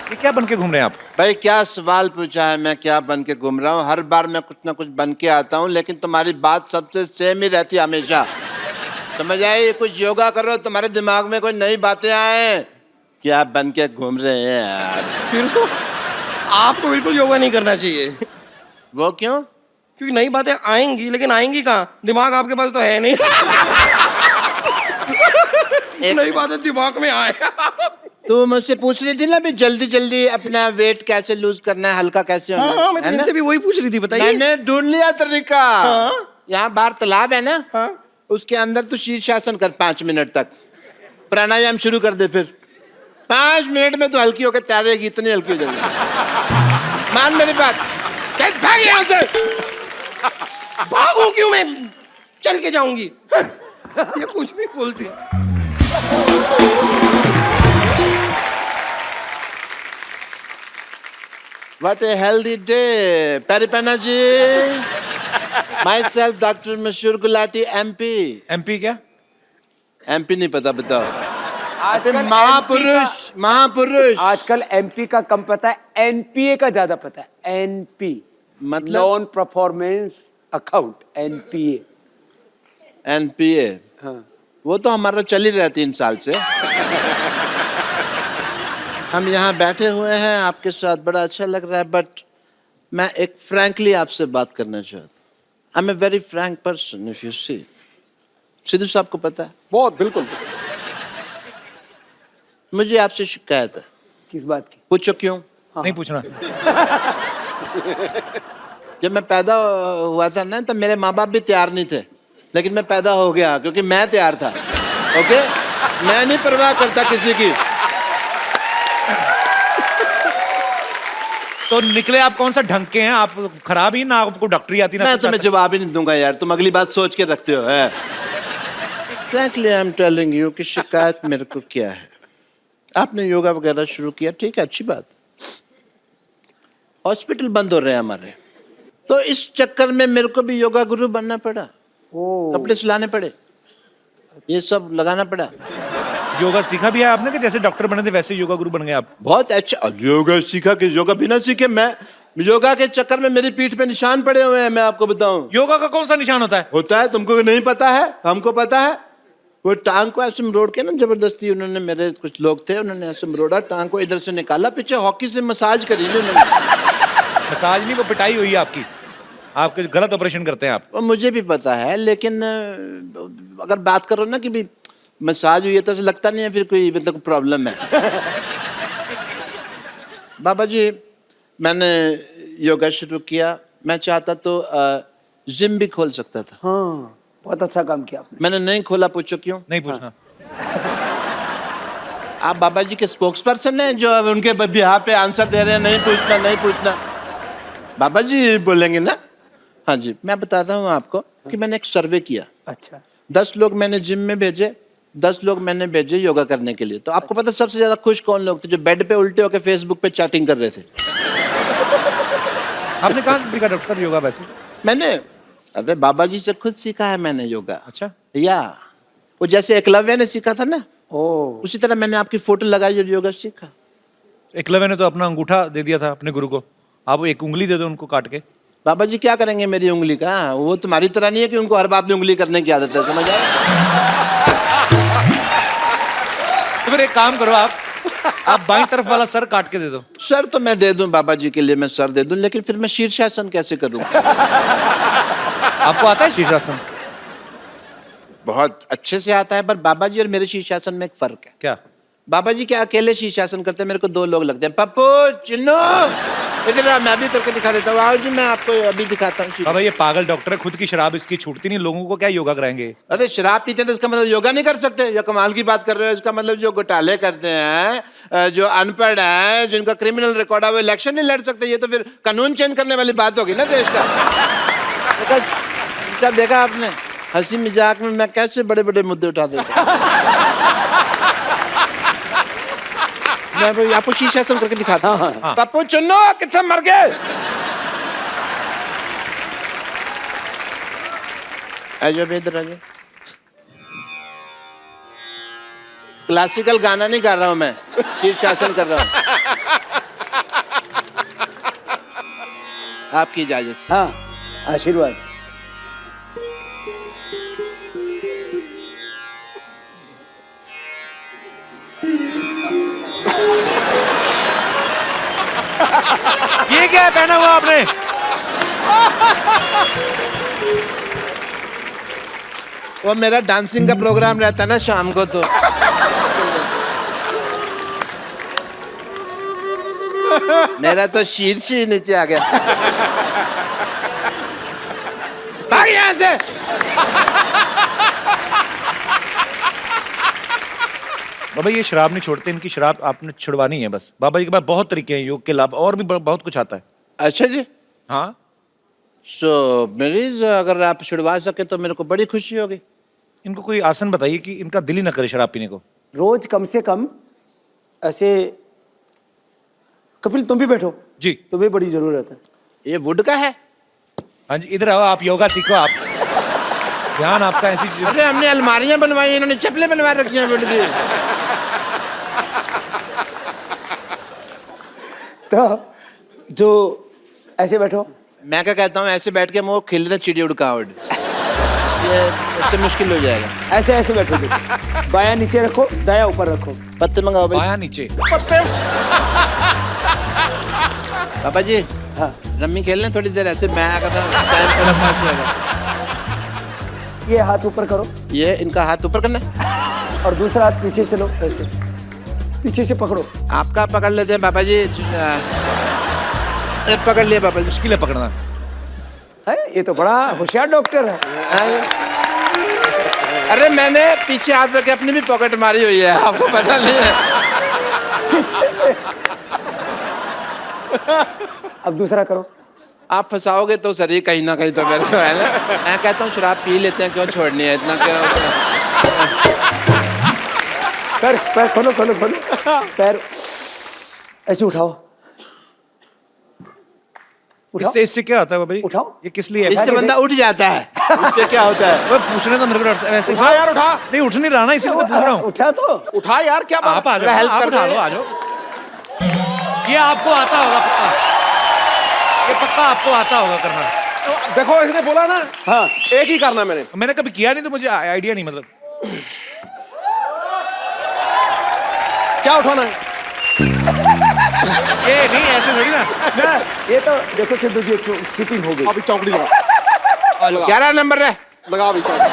S1: ये क्या बन के घूम रहे हैं आप?
S11: भाई क्या सवाल पूछा है, मैं क्या बन के घूम रहा हूँ? हर बार मैं कुछ ना कुछ बन के आता हूँ, लेकिन तुम्हारी बात सबसे सेम ही रहती है हमेशा। समझ आई? कुछ योगा करो, तुम्हारे दिमाग में कोई नई बातें आए। क्या बन के घूम रहे हैं यार?
S4: फिर तो आपको बिल्कुल योगा नहीं करना चाहिए।
S11: वो क्यों?
S4: क्योंकि नई बातें आएंगी, लेकिन आएंगी कहाँ? दिमाग आपके पास तो है नहीं। नई बातें दिमाग में आए।
S11: तू मुझसे पूछ रही थी ना भी जल्दी जल्दी अपना वेट कैसे लूज करना है, हल्का कैसे होना है?
S4: हाँ, मैं तुमसे भी वही पूछ रही थी, बताइए।
S11: मैंने ढूंढ लिया तरीका। यहाँ बाहर तालाब है ना,
S4: हाँ।
S11: उसके अंदर तू शीर्षासन कर 5 मिनट तक, प्राणायाम शुरू कर दे, फिर 5 मिनट में तो हल्की होकर तैरेगी, इतनी हल्की हो जाएगी। मान मेरी बात, चल भाग यहाँ से।
S4: भागू क्यों? मैं चल के जाऊंगी। ये कुछ भी बोलती है।
S11: What a healthy day, Paripana ji. Myself, Dr. Mashur Gulati, MP.
S1: MP क्या?
S11: MP नहीं पता, बताओ।
S2: आजकल
S11: महापुरुष, महापुरुष।
S2: आजकल एमपी का कम पता है, एनपीए का ज्यादा पता है। एनपी
S11: मतलब?
S2: Non performance account, NPA.
S11: NPA,
S2: हाँ।
S11: वो तो हमारा चल ही रहा है 3 साल से। हम यहाँ बैठे हुए हैं आपके साथ, बड़ा अच्छा लग रहा है, बट मैं एक फ्रैंकली आपसे बात करना चाहता हूँ। I am a very frank person, if you see. Sidhu साहब को पता है?
S2: बहुत बिल्कुल।
S11: मुझे आपसे शिकायत है।
S2: किस बात की?
S11: पूछो क्यों?
S1: नहीं पूछना।
S11: जब मैं पैदा हुआ था ना, तब मेरे माँ बाप भी तैयार नहीं थे, लेकिन मैं पैदा हो गया क्योंकि मैं तैयार था। ओके, मैं नहीं परवाह करता किसी की।
S1: तो निकले आप कौन सा ढंग के हैं? आप खराब ही ना, आपको डॉक्टरी आती ना?
S11: मैं तुम्हें जवाब ही नहीं दूंगा यार, तुम अगली बात सोच के रखते हो। है frankly I am telling you कि शिकायत मेरे को क्या है। आपने योगा वगैरह शुरू किया, ठीक है, अच्छी बात। हॉस्पिटल बंद हो रहे हैं हमारे, तो इस चक्कर में मेरे को भी योगा गुरु बनना पड़ा। कपड़े सिलाने पड़े, ये सब लगाना पड़ा।
S1: योगा सीखा भी है आपने कि जैसे डॉक्टर बने थे वैसे योगा गुरु बन गए आप?
S11: बहुत अच्छा योगा सीखा कि योगा बिना सीखे। मैं योगा के चक्कर में मेरी पीठ पे निशान पड़े हुए हैं, मैं आपको बताऊं।
S1: योगा का कौन सा निशान होता है?
S11: होता है, तुमको नहीं पता है, हमको पता है। वो टांग को ऐसे मरोड़ के ना, जबरदस्ती उन्होंने, मेरे कुछ लोग थे, उन्होंने ऐसे मरोड़ा, टांग को इधर से निकाला, पीछे हॉकी से मसाज करी उन्होंने।
S1: मसाज नहीं, वो पिटाई हुई है आपकी। आपके गलत ऑपरेशन करते हैं आप।
S11: वो मुझे भी पता है, लेकिन अगर बात करो ना कि भी मसाज हुई है, तो ऐसा लगता नहीं है फिर कोई मतलब प्रॉब्लम है। बाबा जी, मैंने योगा शुरू किया, मैं चाहता तो जिम भी खोल सकता था।
S2: हाँ, बहुत अच्छा काम किया आपने।
S11: मैंने नहीं खोला, पूछो क्यों?
S1: नहीं पूछना।
S11: आप बाबा जी के स्पोक्स पर्सन हैं जो अब उनके बिहार पे आंसर दे रहे हैं, नहीं पूछना, नहीं पूछना। बाबा जी बोलेंगे ना। हाँ जी, मैं बताता हूँ आपको कि मैंने एक सर्वे किया।
S2: अच्छा।
S11: 10 लोग मैंने जिम में भेजे, 10 लोग मैंने भेजे योगा करने के लिए। तो आपको पता सबसे ज्यादा खुश कौन लोग थे? जो बेड पे उल्टे होकर फेसबुक पे चैटिंग कर रहे थे।
S1: आपने कहाँ से सीखा डॉक्टर साहब योगा वैसे?
S11: मैंने, अरे बाबा जी से खुद सीखा है मैंने योगा।
S1: अच्छा।
S11: या वो जैसे एकलव्य ने सीखा था ना,
S2: ओ,
S11: उसी तरह मैंने आपकी फोटो लगाई और योगा सीखा।
S1: एकलव्य ने तो अपना अंगूठा दे दिया था अपने गुरु को, आप एक उंगली दे दो उनको काट के।
S11: बाबा जी क्या करेंगे मेरी उंगली का? वो तुम्हारी तरह नहीं है कि उनको हर बात में उंगली करने की आदत है, समझ आए?
S1: तो फिर एक काम करो, आप बाईं तरफ वाला सर काट के दे दो।
S11: सर तो मैं दे दूं बाबा जी के लिए, मैं सर दे दूं, लेकिन फिर मैं शीर्षासन कैसे करूं?
S1: आपको आता है शीर्षासन?
S11: बहुत अच्छे से आता है, पर बाबा जी और मेरे शीर्षासन में एक फर्क है।
S1: क्या?
S11: बाबा जी क्या अकेले शीर्षासन करते हैं, मेरे को 2 लोग लगते हैं। पप्पू, चिन्नू, इधर आ, मैं भी करके दिखा देता हूँ। आओ जी, मैं आपको अभी दिखाता हूँ।
S1: बाबा ये पागल डॉक्टर है, खुद की शराब इसकी छूटती नहीं, लोगों को क्या योगा कराएंगे?
S11: अरे शराब पीते हैं तो इसका मतलब योगा नहीं कर सकते? या कमाल की बात कर रहे हो? इसका मतलब जो घोटाले करते हैं, जो अनपढ़ हैं, जिनका क्रिमिनल रिकॉर्ड है, वो इलेक्शन नहीं लड़ सकते। ये तो फिर कानून चेंज करने वाली बात होगी ना देश का। जब देखा आपने हंसी मजाक में मैं कैसे बड़े बड़े मुद्दे उठा देता मैं भाई आपको शीर्षासन करके दिखाता हूँ। पप्पू चुन्नो कितने मर गए? आ जाओ इधर आ जाओ। क्लासिकल गाना नहीं गा रहा हूं मैं, शीर्षासन कर रहा हूं। आपकी इजाजत से।
S2: हाँ, आशीर्वाद।
S1: ये क्या है पहना हुआ आपने?
S11: वो मेरा डांसिंग का प्रोग्राम रहता है ना शाम को, तो मेरा तो शीर्ष ही नीचे आ गया। भाग यहाँ से।
S1: बाबा ये शराब नहीं छोड़ते, इनकी शराब आपने छुड़वानी है बस। बाबा जी के पास बहुत तरीके हैं योग के लाभ, और भी बहुत कुछ आता है।
S11: अच्छा जी।
S1: हाँ
S11: सो मरीज अगर आप छुड़वा सके तो मेरे को बड़ी खुशी होगी।
S1: इनको कोई आसन बताइए कि इनका दिल ही ना करे शराब पीने को।
S2: रोज कम से कम ऐसे, कपिल तुम भी बैठो
S1: जी,
S2: तुम्हें बड़ी जरूरत है।
S11: ये वुड का है?
S1: हाँ जी, इधर आओ, आप योगा सीखो। आप ध्यान आपका ऐसी चीज।
S11: अरे हमने अलमारियां बनवाई, इन्होंने चप्पलें बनवा रखी हैं वुड की।
S2: तो जो ऐसे बैठो।
S11: मैं क्या कहता हूँ, ऐसे बैठ के मुंह खिल दे चिड़ी उड़कावट, ये इससे मुश्किल हो जाएगा।
S2: ऐसे ऐसे बैठो, देखो बायां नीचे रखो, दाया ऊपर रखो।
S11: पत्ते मंगाओ भाई।
S1: बायां नीचे।
S11: पत्ते। पापा जी,
S2: हाँ
S11: रम्मी खेल लें थोड़ी देर ऐसे, मैं अगर टाइम थोड़ा पास होगा।
S2: ये हाथ ऊपर करो,
S11: ये इनका हाथ ऊपर करना है?
S2: और दूसरा हाथ पीछे से लो, ऐसे पीछे से पकड़ो।
S11: आपका पकड़ लेते हैं पापा जी। पकड़ लिया पापा जी।
S1: मुश्किल है पकड़ना
S2: है, ये तो बड़ा होशियार डॉक्टर है।
S11: अरे मैंने पीछे हाथ रख के अपनी भी पॉकेट मारी हुई है, आपको पता नहीं है।
S2: पीछे से। अब दूसरा करो।
S11: आप फंसाओगे तो सर ही कहीं ना कहीं तो मेरे को है ना। मैं कहता हूँ शराब पी लेते हैं, क्यों छोड़नी है इतना, क्या
S2: पैर पैर खोलो खोलो खोलो, पैर ऐसे उठाओ। उठाओ।
S1: इससे क्या होता है बाबा जी?
S2: उठाओ।
S1: ये किस लिए है?
S11: इससे बंदा उठ जाता है, इससे क्या होता है?
S1: वो पूछने तो मेरे को वैसे
S2: उठा यार, उठा।
S1: नहीं उठ नहीं रहा ना, इसीलिए पूछ रहा हूँ।
S2: उठा तो उठा यार, क्या बात।
S1: आप आ जाओ,
S11: हेल्प
S1: आप
S11: कर
S1: उठा
S11: दो।
S1: लो, आ जाओ। ये आपको आता होगा पक्का, ये पक्का आपको आता होगा करना।
S3: देखो इसने बोला ना,
S2: हाँ
S3: एक ही करना मैंने।
S1: मैंने कभी किया नहीं तो मुझे आइडिया नहीं, मतलब
S3: क्या उठाना है?
S1: ये नहीं ऐसे थोड़ी ना।
S2: ये तो देखो सिद्धू जी, चीटिंग हो गई।
S3: अभी चौकड़ी लगा,
S11: 11 नंबर है।
S3: लगा अभी चौकड़ी,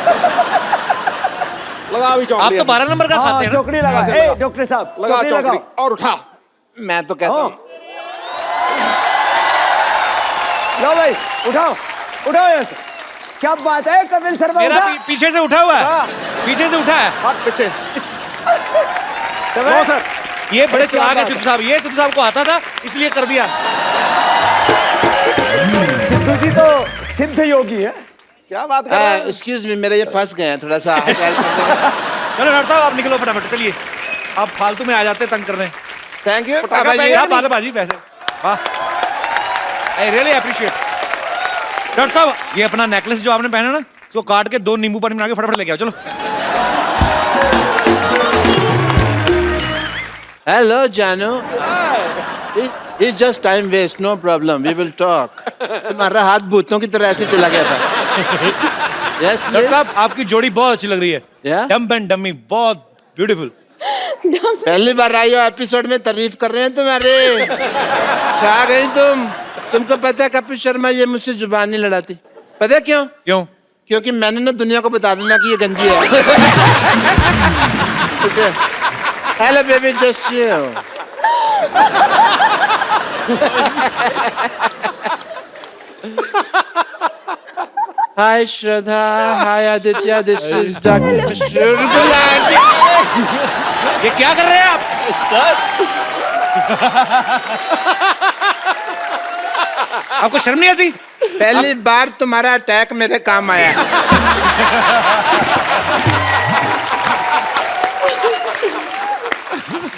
S3: लगा अभी
S1: आप
S3: चौकड़ी।
S1: तो 12 नंबर का खाते
S2: हाँ
S1: हैं ना?
S2: चौकड़ी लगा।
S3: ऐसे
S2: ए,
S3: लगा।
S2: डॉक्टर साहब
S3: लगा
S2: चौकड़ी
S3: चौकड़ी
S2: लगाओ।
S3: और उठा।
S11: मैं तो कहता हूँ
S2: लो भाई, उठाओ उठाओ यहाँ से। क्या बात है कपिल शर्मा,
S1: मेरा
S2: उठा।
S1: पीछे से उठा हुआ है, पीछे से उठा है।
S3: हाथ पीछे।
S2: तो
S3: नो
S2: भाई,
S3: सर,
S1: ये बड़े
S2: क्या
S1: चलाक है
S2: बात
S1: सिद्धू साहब, ये सिद्धू साहब को आता था इसलिए कर दिया।
S2: सिद्धू जी तो सिद्ध योगी है।
S3: क्या बात कर रहे हैं?
S11: एक्सक्यूज मी, मेरे ये फंस गए हैं थोड़ा सा।
S1: चलो डॉक्टर साहब आप निकलो फटाफट, चलिए। आप फालतू में आ जाते तंग करने।
S11: थैंक यू
S3: पटाखा
S11: पापा जी।
S3: पहले
S1: क्या बात है बाजी, पैसे वाह, आई रियली अप्रिशिएट। डॉक्टर साहब ये अपना नेकलेस जो आपने पहना ना, इसको काट के 2 नींबू पानी बना के फटाफट लेके आओ, चलो।
S11: हेलो जानू, it's just time waste, no problem, we will talk. तुम्हारा हाथ भूतों की तरह ऐसे चला गया था। यस
S1: डॉक्टर साहब आपकी जोड़ी बहुत अच्छी लग रही है,
S11: Yeah?
S1: डम्प एंड डम्मी, बहुत ब्यूटीफुल।
S11: पहली बार आई हो एपिसोड में, तारीफ कर रहे हैं तुम्हारे। छा गई तुमको पता है कपिल शर्मा ये मुझसे जुबान नहीं लड़ाती, पता है क्यों?
S1: क्यों?
S11: क्योंकि मैंने ना दुनिया को बता देना कि ये गंजी है। Hello baby, just chill. Hi Shraddha, hi Aditya, this is doctor Shukla.
S1: ये क्या कर रहे हैं आप? आपको शर्म नहीं आती?
S11: पहली बार तुम्हारा अटैक मेरे काम आया।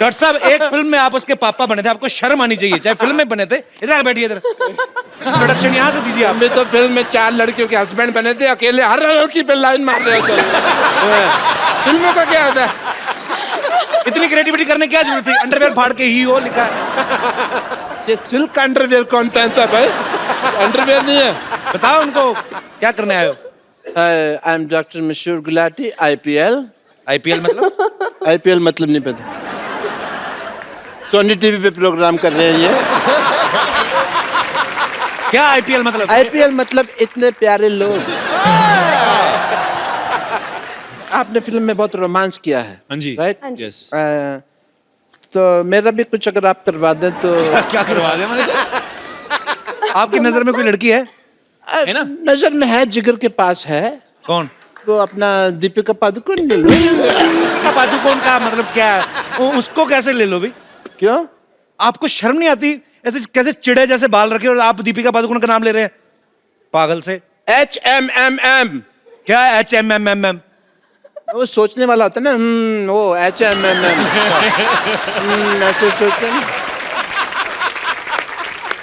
S1: डॉक्टर साहब एक फिल्म में आप उसके पापा बने थे, आपको शर्म आनी चाहिए, चाहे फिल्म में बने थे। इधर आके बैठिए, इधर प्रोडक्शन यहाँ से दीजिए आप।
S5: हम भी तो फिल्म में 4 लड़कियों के हस्बैंड बने थे, अकेले हर लड़की पे लाइन मार रहे हो। फिल्मों का क्या होता है?
S1: इतनी क्रिएटिविटी करने की क्या जरूरत थी? अंडरवेयर फाड़ के ही हो लिखा है।
S5: ये सिल्क का अंडरवेयर कौन पहनता है भाई? अंडरवेयर नहीं है।
S1: बताओ उनको क्या करने आए हो?
S5: I am doctor Mashoor Gulati, IPL।
S1: IPL मतलब?
S5: IPL मतलब नहीं पता। सोनी टीवी पे प्रोग्राम कर रहे हैं ये।
S1: क्या IPL मतलब?
S5: IPL मतलब इतने प्यारे लोग। आपने फिल्म में बहुत रोमांस किया है।
S9: हाँ जी।
S5: राइट?
S9: यस।
S5: तो मेरा भी कुछ अगर आप करवा दें तो।
S1: क्या करवा दें मैंने? आपकी नजर में कोई लड़की है
S9: ना?
S5: नजर में है, जिगर के पास है।
S1: कौन?
S5: तो अपना दीपिका पादुकोण ले लो।
S1: दीपिका पादुकोण का मतलब क्या है? उसको कैसे ले लो भी?
S5: क्यों?
S1: आपको शर्म नहीं आती? ऐसे कैसे चिड़े जैसे बाल रखे और आप दीपिका पादुकोण का नाम ले रहे हैं पागल से?
S5: HMMM।
S1: क्या HMMM?
S5: वो सोचने वाला होता है ना, वो HMMM। ऐसे सोचते हैं।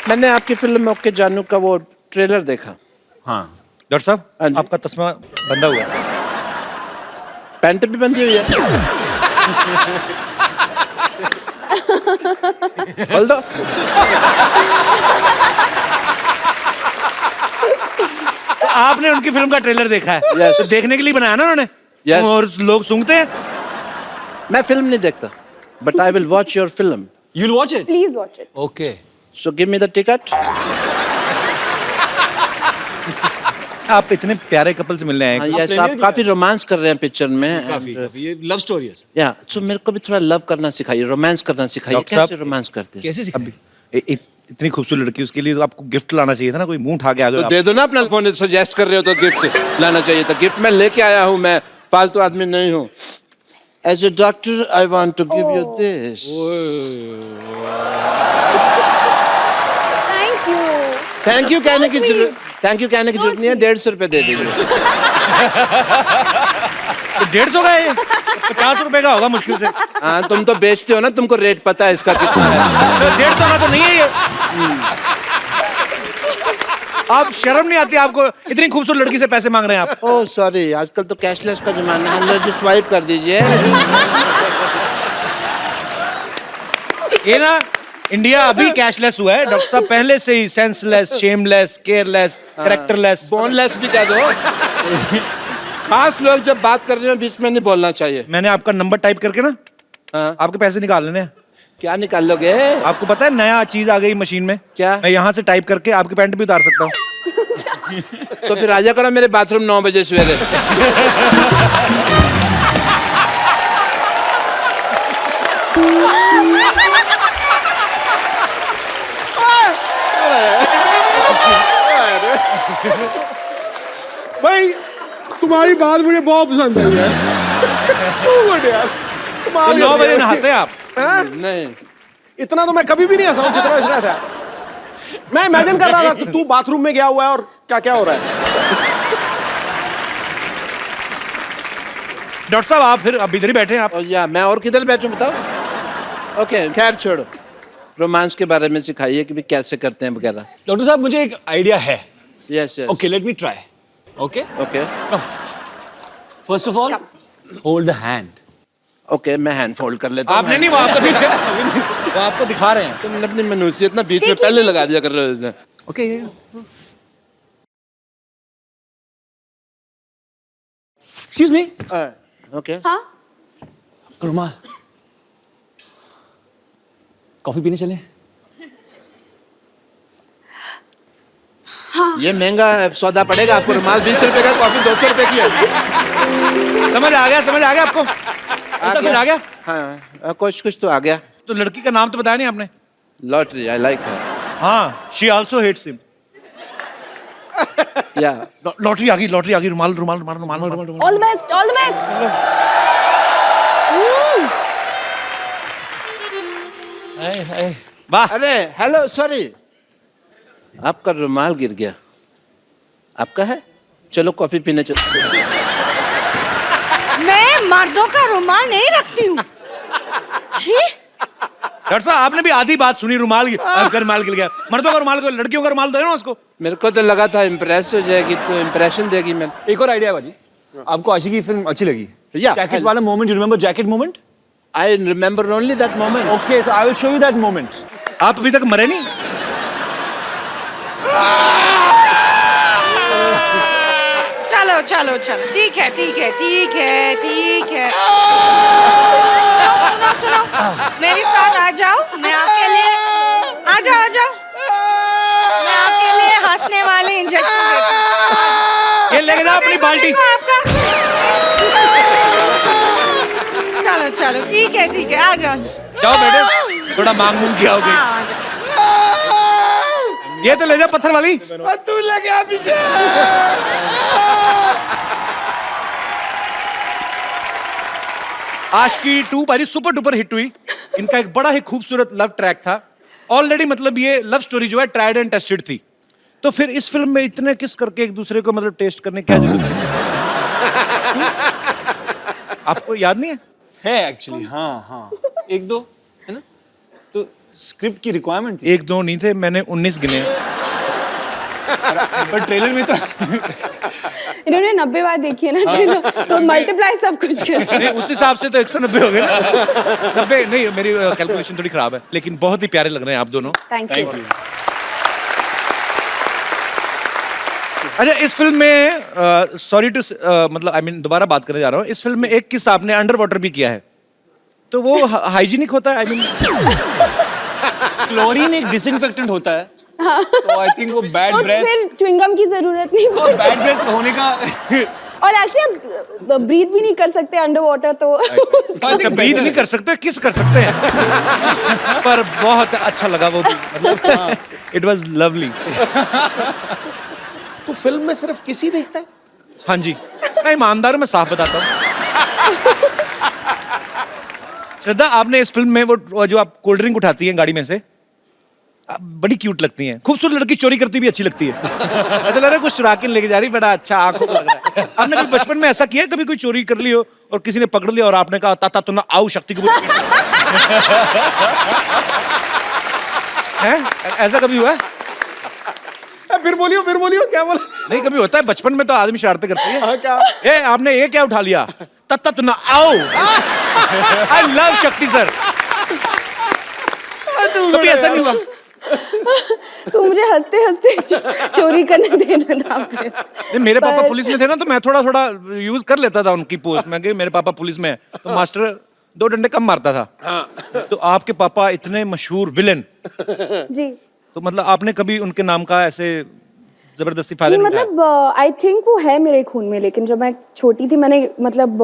S5: मैंने आपकी फिल्म ओके जानू का वो ट्रेलर देखा।
S9: हाँ
S1: डॉक्टर
S5: हाँ
S1: साहब
S5: जी।
S1: आपका तस्मा बंधा हुआ है।
S5: पैंट भी बंधी हुई है। खोल दो।
S1: तो आपने उनकी फिल्म का ट्रेलर देखा है?
S5: Yes.
S1: तो देखने के लिए बनाया ना उन्होंने?
S5: Yes.
S1: और लोग सूंघते हैं?
S5: मैं फिल्म नहीं देखता, but I will watch your film.
S10: You'll watch it?
S8: Please watch it.
S10: Okay.
S5: So give me the ticket.
S1: आप इतने प्यारे कपल से मिलने आए हैं।
S5: यस, आप काफी रोमांस कर रहे हैं पिक्चर में।
S10: काफी ये लव स्टोरी है सर।
S5: या सो मेरे को भी थोड़ा लव करना सिखाइए, रोमांस करना सिखाइए।
S1: डॉक्टर साहब,
S5: कैसे रोमांस करते हैं?
S10: कैसे सिखाएं?
S1: इतनी खूबसूरत लड़की, उसके लिए तो आपको गिफ्ट लाना चाहिए था ना, कोई मुंह उठा के आ
S5: तो
S1: गए।
S5: दे दो ना अपना फोन, सजेस्ट कर रहे हो तो गिफ्ट लाना चाहिए था। गिफ्ट मैं लेके आया हूँ, मैं फालतू आदमी नहीं हूँ। As a doctor I want to give you this.
S8: Thank you.
S5: Thank you कहने की जरूरत नहीं है। 150 रुपए दे दीजिए।
S1: तो 150 का है, 50 रुपए का होगा मुश्किल से।
S5: हाँ, तुम तो बेचते हो ना, तुमको रेट पता है इसका कितना है।
S1: तो 150 का तो नहीं है ये। आप शर्म नहीं आती आपको? इतनी खूबसूरत लड़की से पैसे मांग रहे हैं आप।
S5: ओह सॉरी, आजकल तो कैशलेस का जमाना है। लो, just स्वाइप कर दीजिए।
S1: ये ना इंडिया अभी कैशलेस हुआ है डॉक्टर साहब, पहले से ही senseless, shameless, careless, characterless,
S5: boneless भी कह दो। खास लोग जब बात कर रहे हो बीच में नहीं बोलना चाहिए।
S1: मैंने आपका नंबर टाइप करके ना
S5: हाँ।
S1: आपके पैसे निकाल लेने हैं।
S5: क्या निकाल लोगे?
S1: आपको पता है नया चीज आ गई मशीन में?
S5: क्या?
S1: मैं यहाँ से टाइप करके आपकी पैंट भी उतार सकता हूँ।
S5: तो फिर आजा करो मेरे बाथरूम 9 बजे सवेरे।
S6: भाई तुम्हारी बात मुझे बहुत पसंद आई है। यार
S1: तो 9 बजे नहाते हैं आप?
S5: नहीं,
S2: इतना तो मैं कभी भी नहीं हंसा हूं जितना इस था। मैं इमेजिन कर रहा था तू बाथरूम में गया हुआ है और क्या क्या हो रहा है।
S1: डॉक्टर साहब आप फिर अब इधर ही बैठे हैं आप।
S5: या मैं और किधर बैठूं बताओ? ओके, खैर छोड़ो। रोमांस के बारे में सिखाइए कि भी कैसे करते हैं वगैरह।
S10: डॉक्टर साहब मुझे एक आइडिया है।
S5: Yes yes.
S10: Okay, let me try. Okay?
S5: Okay
S10: First of all, hold the hand.
S5: Okay, मैं हैंड फोल्ड कर लेता हूँ।
S1: आपने नहीं, वो आपको वो आपको दिखा रहे हैं।
S5: तुम अपनी मनुष्यत ना बीच में पहले लगा दिया कर रहे हो।
S10: Okay. Excuse me.
S5: ओके।
S8: हाँ?
S10: रुमाल। कॉफी पीने चले?
S5: ये महंगा सौदा पड़ेगा आपको। रुमाल 20 रुपए का, कॉफी 200 रुपए की है।
S1: समझ आ गया आपको? ऐसा कुछ आ गया?
S5: हाँ, कुछ तो आ गया।
S1: तो लड़की का नाम तो बताया नहीं आपने?
S5: लॉटरी, आई लाइक हर।
S1: हाँ, शी आल्सो हेट्स हिम।
S5: या
S1: लॉटरी आ गई, रुमाल।
S8: All the best, all the best.
S1: वाह।
S5: अरे हेलो, सॉरी, आपका रुमाल गिर गया। आपका है? चलो कॉफी पीने चलो।
S12: मैं मर्दों का रुमाल नहीं रखती हूँ। छी,
S1: डॉक्टर साहब आपने भी आधी बात सुनी, रुमाल गिर गया। मर्दों का रुमाल को, लड़कियों का रुमाल दो ना उसको।
S11: मेरे को तो लगा था इम्प्रेस हो जाएगी, तो इम्प्रेशन देगी। मैं
S2: एक और आइडिया है बाजी, आपको आशिकी फिल्म अच्छी लगी?
S11: Yeah,
S2: जैकेट वाला moment, you remember jacket moment?
S11: I remember only that moment.
S2: Okay, so I will show you that moment.
S1: आप अभी तक मरे नहीं?
S8: चलो चलो चलो, ठीक है ठीक है ठीक है ठीक है। सुनो सुनो, मेरे साथ आ जाओ, मैं आपके लिए आ जाओ, मैं आपके लिए हंसने वाले इंजेक्शन देती हूँ।
S1: ये लेके जाओ अपनी बाल्टी।
S8: आपका चलो चलो, ठीक है, आ जाओ।
S1: जाओ बेटे, थोड़ा मांग मूंग किया होगी।
S8: हाँ, आ जाओ।
S1: ये तो ले जा पत्थर वाली।
S11: तू लगे पीछे।
S1: आशिकी 2 भाई सुपर डुपर हिट हुई। इनका एक बड़ा ही खूबसूरत लव ट्रैक था ऑलरेडी। मतलब ये लव स्टोरी जो है ट्राइड एंड टेस्टेड थी। तो फिर इस फिल्म में इतने किस करके एक दूसरे को मतलब टेस्ट करने क्या जरूरत है? आपको याद नहीं है?
S2: एक्चुअली हाँ, एक दो है ना, तो स्क्रिप्ट की रिक्वायरमेंट थी।
S1: 1 2 नहीं थे, मैंने 19 गिने।
S2: पर ट्रेलर में तो
S12: इन्होंने 90 बार देखी है ना ट्रेलर, तो मल्टीप्लाई सब कुछ कर।
S1: नहीं, उस हिसाब से तो 190 हो गए ना। 90 नहीं, मेरी कैलकुलेशन थोड़ी खराब है, लेकिन बहुत ही प्यारे लग रहे हैं आप दोनों।
S12: Thank you.
S1: अच्छा, इस फिल्म में सॉरी टू मतलब आई मीन दोबारा बात करने जा रहा हूँ। इस फिल्म में एक किस्सा आपने अंडर वाटर भी किया है, तो वो हाइजीनिक होता है? आई मीन
S2: क्लोरीन एक डिसइंफेक्टेंट होता है, तो आई थिंक वो बैड ब्रेथ,
S12: फिर च्युइंगम की जरूरत नहीं
S2: और बैड ब्रेथ होने का
S12: और एक्चुअली आप ब्रीथ भी नहीं कर सकते अंडर वाटर, तो
S1: ब्रीथ नहीं कर सकते, किस कर सकते हैं। पर बहुत अच्छा लगा वो भी, मतलब इट वाज लवली।
S3: तो फिल्म में सिर्फ किसी देखता है?
S1: हाँ जी, मैं ईमानदार हूं, मैं साफ बताता हूँ। श्रद्धा, आपने इस फिल्म में वो जो आप कोल्ड ड्रिंक उठाती हैं गाड़ी में से, आप बड़ी क्यूट लगती हैं। खूबसूरत लड़की चोरी करती भी अच्छी लगती है। ऐसा लग रहा है कुछ चुरा के लेके जा रही, बड़ा अच्छा आंखों को लग रहा है। आपने कभी बचपन में ऐसा किया, कभी कोई चोरी कर ली हो और किसी ने पकड़ लिया और आपने कहा ताता तू ना आओ शक्ति को है? ऐसा कभी हुआ है?
S6: फिर बोलियो क्या बोला?
S1: नहीं, कभी होता है बचपन में तो आदमी शरारतें करती है।
S6: हाँ, क्या?
S1: ए, आपने ये क्या उठा लिया? तत्ता तू ना आओ। आई लव शक्ति सर। कभी ऐसा नहीं हुआ?
S12: तो मुझे हंसते हंसते चोरी करने देना था फिर।
S1: नहीं, मेरे पापा पुलिस में थे ना, तो मैं थोड़ा थोड़ा यूज कर लेता था उनकी पोस्ट में कि मेरे पापा पुलिस में है, तो मास्टर 2 डंडे कम मारता था। तो आपके पापा इतने मशहूर विलेन,
S12: जी,
S1: तो मतलब आपने कभी उनके नाम का ऐसे जबरदस्ती फायदा नहीं उठाया?
S12: मतलब आई थिंक वो है मेरे खून में, लेकिन जब मैं छोटी थी मैंने मतलब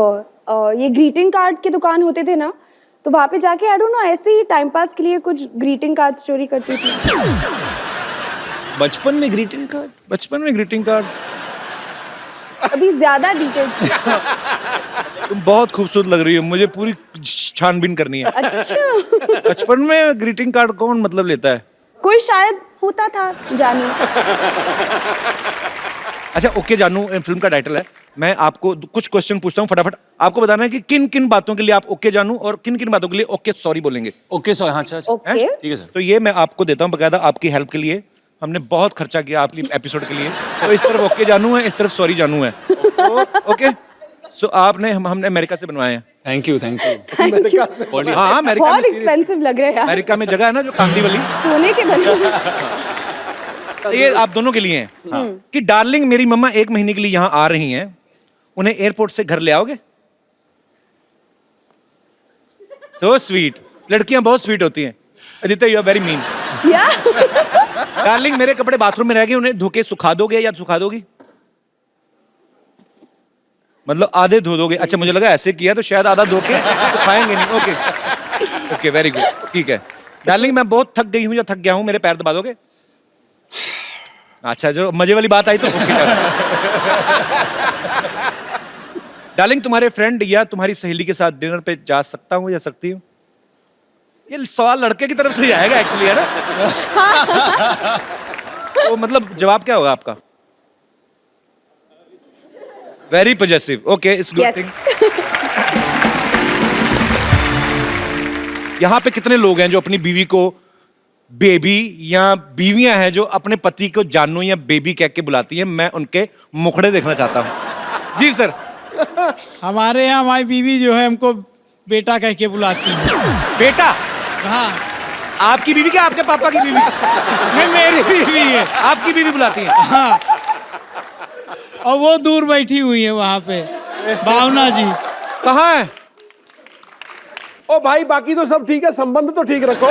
S12: ये ग्रीटिंग कार्ड की दुकान होते थे ना, तो वहां पे जाके आई डोंट नो ऐसे ही टाइम पास के लिए कुछ ग्रीटिंग कार्ड्स चोरी करती थी।
S2: बचपन में ग्रीटिंग कार्ड?
S1: बचपन में ग्रीटिंग कार्ड?
S12: अभी ज्यादा डिटेल्स।
S1: तुम बहुत खूबसूरत लग रही हो, मुझे पूरी छानबीन करनी है।
S12: अच्छा।
S1: बचपन में ग्रीटिंग कार्ड कौन मतलब लेता है?
S12: कोई शायद होता था, जानू।
S1: अच्छा, ओके जानू फिल्म का टाइटल है। मैं आपको कुछ क्वेश्चन पूछता हूँ, फटाफट आपको बताना है कि किन किन बातों के लिए आप ओके जानू और किन किन बातों के लिए ओके सॉरी बोलेंगे।
S2: ओके सॉरी, हाँ, अच्छा,
S12: ओके,
S2: ठीक है सर।
S1: तो ये मैं आपको देता हूँ बकायदा आपकी हेल्प के लिए। हमने बहुत खर्चा किया आपकी एपिसोड के लिए, तो इस तरफ ओके जानू है, इस तरफ सॉरी जानू है। तो ओके, सो आपने हमने अमेरिका से बनवाए हैं।
S2: Thank you.
S1: हाँ, अमेरिका
S12: बहुत
S1: में
S12: एक्सपेंसिव लग रहा है यार।
S1: अमेरिका में जगह है ना जो कांदी वाली,
S12: सोने के बने।
S1: ये आप दोनों के लिए हैं कि डार्लिंग मेरी मम्मा 1 महीने के लिए यहाँ आ रही हैं, उन्हें एयरपोर्ट से घर ले आओगे? So sweet. लड़कियां बहुत स्वीट होती हैं। Aditi, you are very mean. Darling मेरे कपड़े बाथरूम में रह गए, उन्हें धो के सुखा दोगे या सुखा दोगी? मतलब आधे धो दोगे? अच्छा, मुझे लगा ऐसे किया तो शायद आधा धो के सुखाएंगे नहीं। ओके ओके, वेरी गुड, ठीक है। डार्लिंग मैं बहुत थक गई हूँ या थक गया हूँ, मेरे पैर दबा दोगे? अच्छा, जो मजे वाली बात आई तो डार्लिंग तुम्हारे फ्रेंड या तुम्हारी सहेली के साथ डिनर पे जा सकता हूँ या सकती हूँ? ये सवाल लड़के की तरफ से ही आएगा एक्चुअली, है ना? तो मतलब जवाब क्या होगा आपका? Very positive. Okay, it's good thing. यहाँ पे कितने लोग हैं जो अपनी बीवी को बेबी, या बीवियां हैं जो अपने पति को जानू या बेबी कह के बुलाती हैं? मैं उनके मुखड़े देखना चाहता हूँ। जी सर।
S13: हमारे यहाँ हमारी बीवी जो है हमको बेटा कह के बुलाती है।
S1: बेटा?
S13: हाँ।
S1: आपकी बीवी क्या आपके पापा की बीवी?
S13: नहीं, मेरी बीवी है।
S1: आपकी बीवी बुलाती है?
S13: हाँ। और वो दूर बैठी हुई है वहाँ पे, भावना जी।
S1: कहाँ है?
S6: ओ भाई बाकी तो सब ठीक है, संबंध तो ठीक रखो।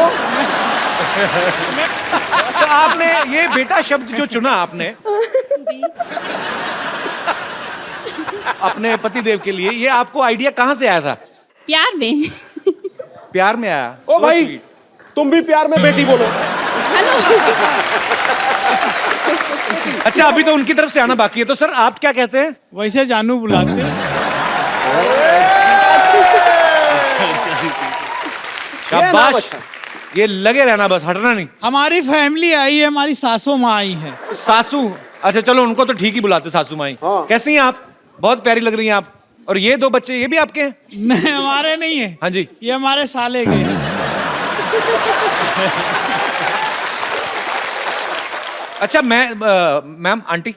S1: तो आपने ये बेटा शब्द जो चुना आपने अपने पति देव के लिए, ये आपको आइडिया कहाँ से आया था?
S8: प्यार में।
S1: प्यार में आया?
S6: ओ भाई तुम भी प्यार में बेटी बोलो।
S1: अच्छा, अभी तो उनकी तरफ से आना बाकी है, तो सर आप क्या कहते हैं?
S13: वैसे जानू बुलाते हैं।
S1: शाबाश, ये लगे रहना, बस हटना नहीं।
S13: हमारी फैमिली आई है, हमारी सासू माँ आई है।
S1: सासू? अच्छा चलो, उनको तो ठीक ही बुलाते सासू माई। कैसी हैं आप? बहुत प्यारी लग रही हैं आप। और ये दो बच्चे, ये भी आपके हैं?
S13: नहीं, हमारे नहीं है।
S1: हाँ जी,
S13: ये हमारे साले के हैं।
S1: अच्छा मैम आंटी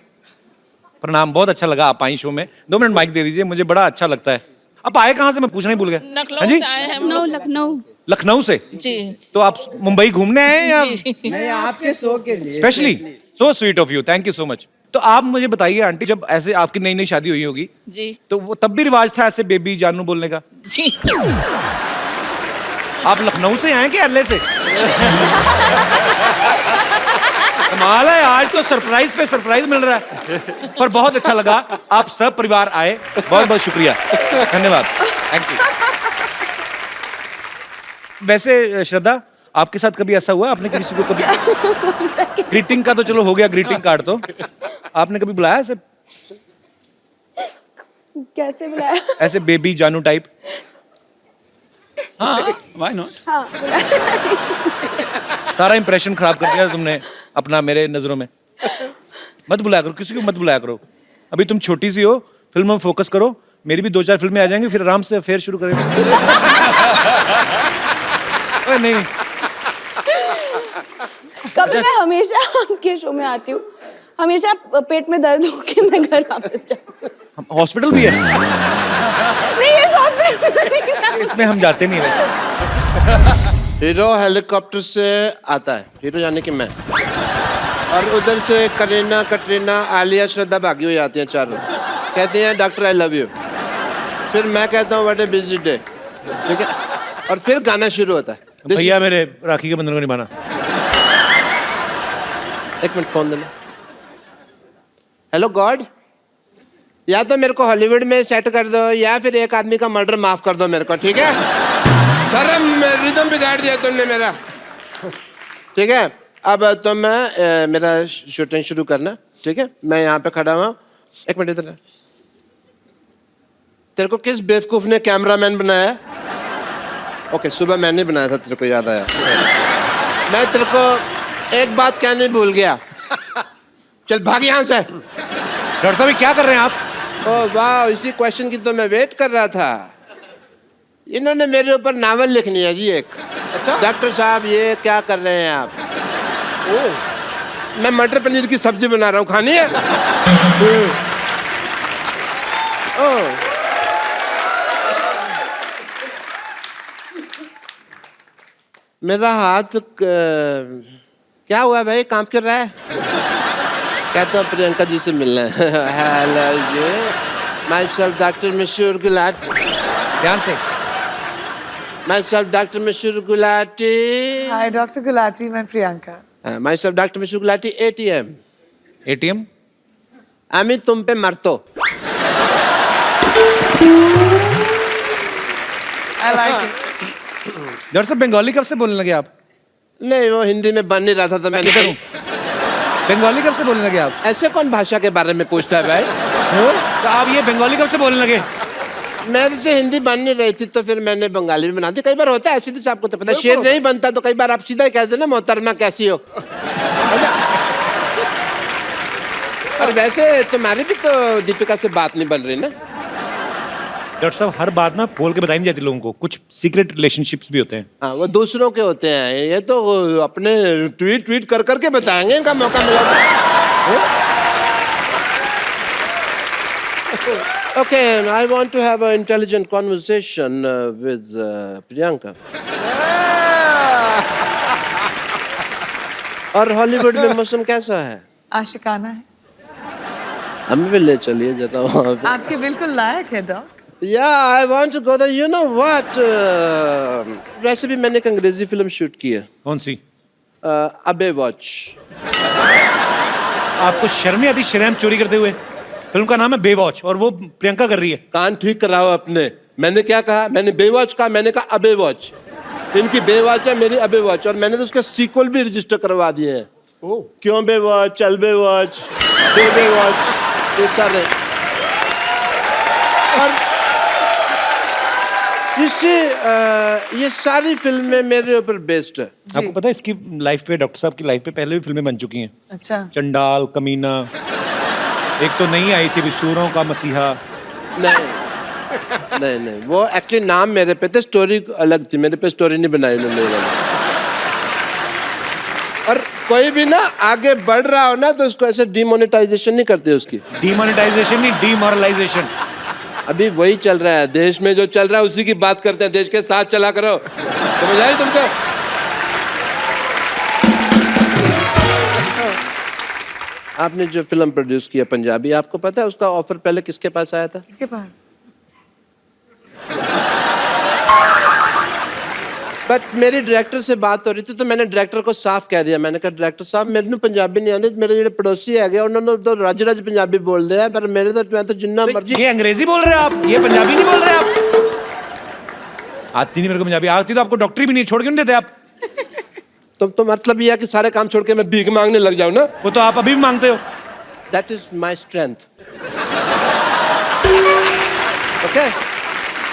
S1: प्रणाम, बहुत अच्छा लगा आप आई शो में। 2 मिनट माइक दे दीजिए, मुझे बड़ा अच्छा लगता है। आप आए कहाँ से, मैं पूछना ही भूल गया।
S8: लखनऊ से आए हैं हम लोग। लखनऊ।
S1: लखनऊ से?
S8: जी।
S1: तो आप मुंबई घूमने आए हैं या?
S2: नहीं, आपके शो के लिए
S1: specially. So sweet of you, thank you so much. तो आप मुझे बताइए आंटी, जब ऐसे आपकी नई नई शादी हुई होगी
S8: जी,
S1: तो वो तब भी रिवाज था ऐसे बेबी जानू बोलने का?
S8: जी।
S1: आप लखनऊ से आए कि एलए से? कमाल है, आज तो सरप्राइज पे सरप्राइज मिल रहा है। पर बहुत अच्छा लगा, आप सब परिवार आए, बहुत बहुत शुक्रिया, धन्यवाद, थैंक यू। वैसे श्रद्धा, आपके साथ कभी ऐसा हुआ, आपने किसी को कभी ग्रीटिंग का तो चलो हो गया, ग्रीटिंग कार्ड तो आपने कभी बुलाया ऐसे?
S12: कैसे बुलाया?
S1: ऐसे बेबी जानू टाइप?
S13: हाँ, व्हाई नॉट?
S12: हाँ,
S1: सारा इंप्रेशन खराब कर दिया तुमने अपना मेरे नजरों में। मत बुलाया करो, किसी को मत बुलाया करो। अभी तुम छोटी सी हो, फिल्म में फोकस करो। मेरी भी 2-4 फिल्में आ जाएंगी, फिर आराम से अफेयर शुरू करेंगे। नहीं,
S12: कभी मैं हमेशा आपके शो में आती हूँ, हमेशा पेट में दर्द होके मैं घर वापस जाती हूँ।
S1: हॉस्पिटल भी है?
S12: नहीं, ये हॉस्पिटल नहीं जाती।
S1: इसमें हम जाते नहीं वैसे।
S11: हीरो हेलीकॉप्टर से आता है, हीरो यानी कि मैं, और उधर से करीना, कटरीना, आलिया, श्रद्धा भागी हुई आती हैं चारों, कहती हैं डॉक्टर आई लव यू। फिर मैं कहता हूँ व्हाट ए बिजी डे, ठीक है, और फिर गाना शुरू होता है।
S1: भैया मेरे राखी के बंधन को निभाना।
S11: एक मिनट फोन देना। हेलो गॉड, या तो मेरे को हॉलीवुड में सेट कर दो, या फिर एक आदमी का मर्डर माफ कर दो मेरे को, ठीक है? सर रिदम बिगाड़ दिया तुमने मेरा, ठीक है? अब तो मैं मेरा शूटिंग शुरू करना, ठीक है? मैं यहाँ पे खड़ा हुआ। एक मिनट इधर। तेरे को किस बेवकूफ ने कैमरामैन बनाया? ओके, सुबह मैंने बनाया था, तेरे को याद आया। मैं तेरे को एक बात कहने भूल गया, चल भाग यहाँ से।
S1: डॉक्टर साहब क्या कर रहे हैं आप?
S11: ओह वाह, इसी क्वेश्चन की तो मैं वेट कर रहा था। इन्होंने मेरे ऊपर नावल लिखनी है जी एक। अच्छा डॉक्टर साहब, ये क्या कर रहे हैं आप? ओह, मैं मटर पनीर की सब्जी बना रहा हूँ, खानी है? ओह, मेरा हाथ क्या हुआ भाई, कांप क्यों रहा है? कहता हूँ प्रियंका जी से मिलना है। Hello ji, myself doctor Mashoor Gulati.
S1: ध्यान से।
S11: My self doctor Mashoor Gulati.
S14: Hi doctor Gulati, मैं Priyanka.
S11: My self doctor Mashoor Gulati. ATM।
S1: ATM?
S11: आमी तुम पे मरतो।
S14: I like it.
S1: डॉक्टर साहब बंगाली कब से बोलने लगे आप?
S11: नहीं, वो हिंदी में बन नहीं रहा था तो मैंने करूँ।
S1: बंगाली कब से बोलने लगे आप?
S11: ऐसे कौन भाषा के बारे में पूछता है भाई?
S1: तो आप ये बंगाली कब से बोलने लगे?
S11: मेरे से हिंदी बन नहीं रही थी तो फिर मैंने बंगाली में बना दी। कई बार होता है ऐसे, तो आपको तो पता है, शेर नहीं बनता तो कई बार आप सीधा ही कह देना मोहतरमा कैसी हो। और वैसे तुम्हारी भी तो दीपिका से बात नहीं बन रही ना?
S1: डॉक्टर साहब हर बात ना बोल के बताई नहीं जाती लोगों को, कुछ सीक्रेट रिलेशनशिप्स भी होते हैं।
S11: हाँ वो दूसरों के होते हैं, ये तो अपने ट्वीट कर करके बताएंगे, इनका मौका मिला तो। Okay, I want to have an intelligent conversation with Priyanka. और हॉलीवुड में मौसम कैसा है?
S14: आशिकाना है।
S11: हमें भी ले चलिए जरा वहाँ पे।
S14: आपके बिल्कुल लायक है dock.
S11: Yeah, I want to go there. You know what? वैसे भी मैंने एक अंग्रेजी फिल्म शूट की है।
S1: कौन सी?
S11: अबे वॉच।
S1: आपको शर्म नहीं आती शर्म चोरी करते हुए? फिल्म का नाम है बेवॉच और वो प्रियंका कर रही है।
S11: कान ठीक कराओ अपने। मैंने क्या कहा? मैंने बेवॉच कहा, मैंने कहा अबे वॉच। इनकी बेवॉच है, मेरी अबे वॉच, और मैंने तो उसका सीक्वल भी रजिस्टर करवा दिए हैं। क्यों बेवॉच, चल बेवॉच, बेवॉच, ये सारे। और ये सारी फिल्में मेरे ऊपर बेस्ड है।
S1: आपको पता है इसकी लाइफ पे, डॉक्टर साहब की लाइफ पे पहले भी फिल्में बन चुकी हैं।
S14: अच्छा।
S1: चंडाल, कमीना, एक तो नहीं आई थी सूरों का मसीहा।
S11: नहीं, वो एक्चुअली नाम मेरे पे थे, स्टोरी अलग थी, मेरे पे स्टोरी नहीं बनाई उन्होंने। और कोई भी ना आगे बढ़ रहा हो ना तो उसको ऐसे डिमोनेटाइजेशन नहीं करते उसकी।
S1: डिमोनेटाइजेशन नहीं, डिमोरलाइजेशन।
S11: अभी वही चल रहा है, देश में जो चल रहा है उसी की बात करते हैं। देश के साथ चला करो, समझ आई तुमको? आपने जो फिल्म प्रोड्यूस किया पंजाबी, आपको पता है उसका ऑफर पहले किसके पास आया था?
S14: किसके पास?
S11: बट मेरी डायरेक्टर से बात हो रही थी तो मैंने डायरेक्टर को साफ कह दिया। मैंने कहा डायरेक्टर साहब मेरे को पंजाबी नहीं आती, मेरे जो पड़ोसी है उन्होंने तो रज पंजाबी बोल दिया, पर मेरे तो मैं तो जिन्ना मर्जी।
S1: ये अंग्रेजी बोल रहे हो आप, ये पंजाबी नहीं बोल रहे आप? आती नहीं मेरे को पंजाबी, आती तो आपको डॉक्टरी भी नहीं छोड़ के नहीं देते आप।
S11: तो मतलब ये है कि सारे काम छोड़ के मैं भीख मांगने लग जाऊं ना?
S1: वो तो आप अभी भी मांगते हो।
S11: That is my strength. Okay?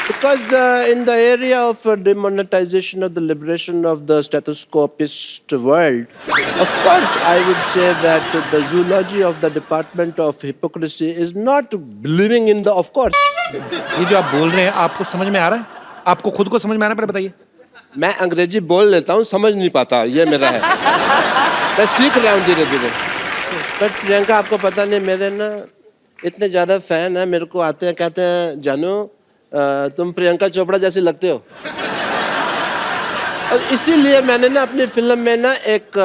S11: Because in the area of demonetization of the liberation of the stethoscopist world, of course I would say that the zoology of the department of hypocrisy is not believing in the, of course.
S1: ये जो आप बोल रहे हैं आपको समझ में आ रहा है? आपको खुद को समझ में आ रहा है? पहले बताइए।
S11: मैं अंग्रेजी बोल लेता हूँ, समझ नहीं पाता, ये मेरा है। मैं सीख रहा हूँ धीरे धीरे। बट प्रियंका आपको पता नहीं, मेरे ना इतने ज़्यादा फैन है, मेरे को आते हैं कहते हैं जानू तुम प्रियंका चोपड़ा जैसे लगते हो। और इसीलिए मैंने ना अपनी फिल्म में ना एक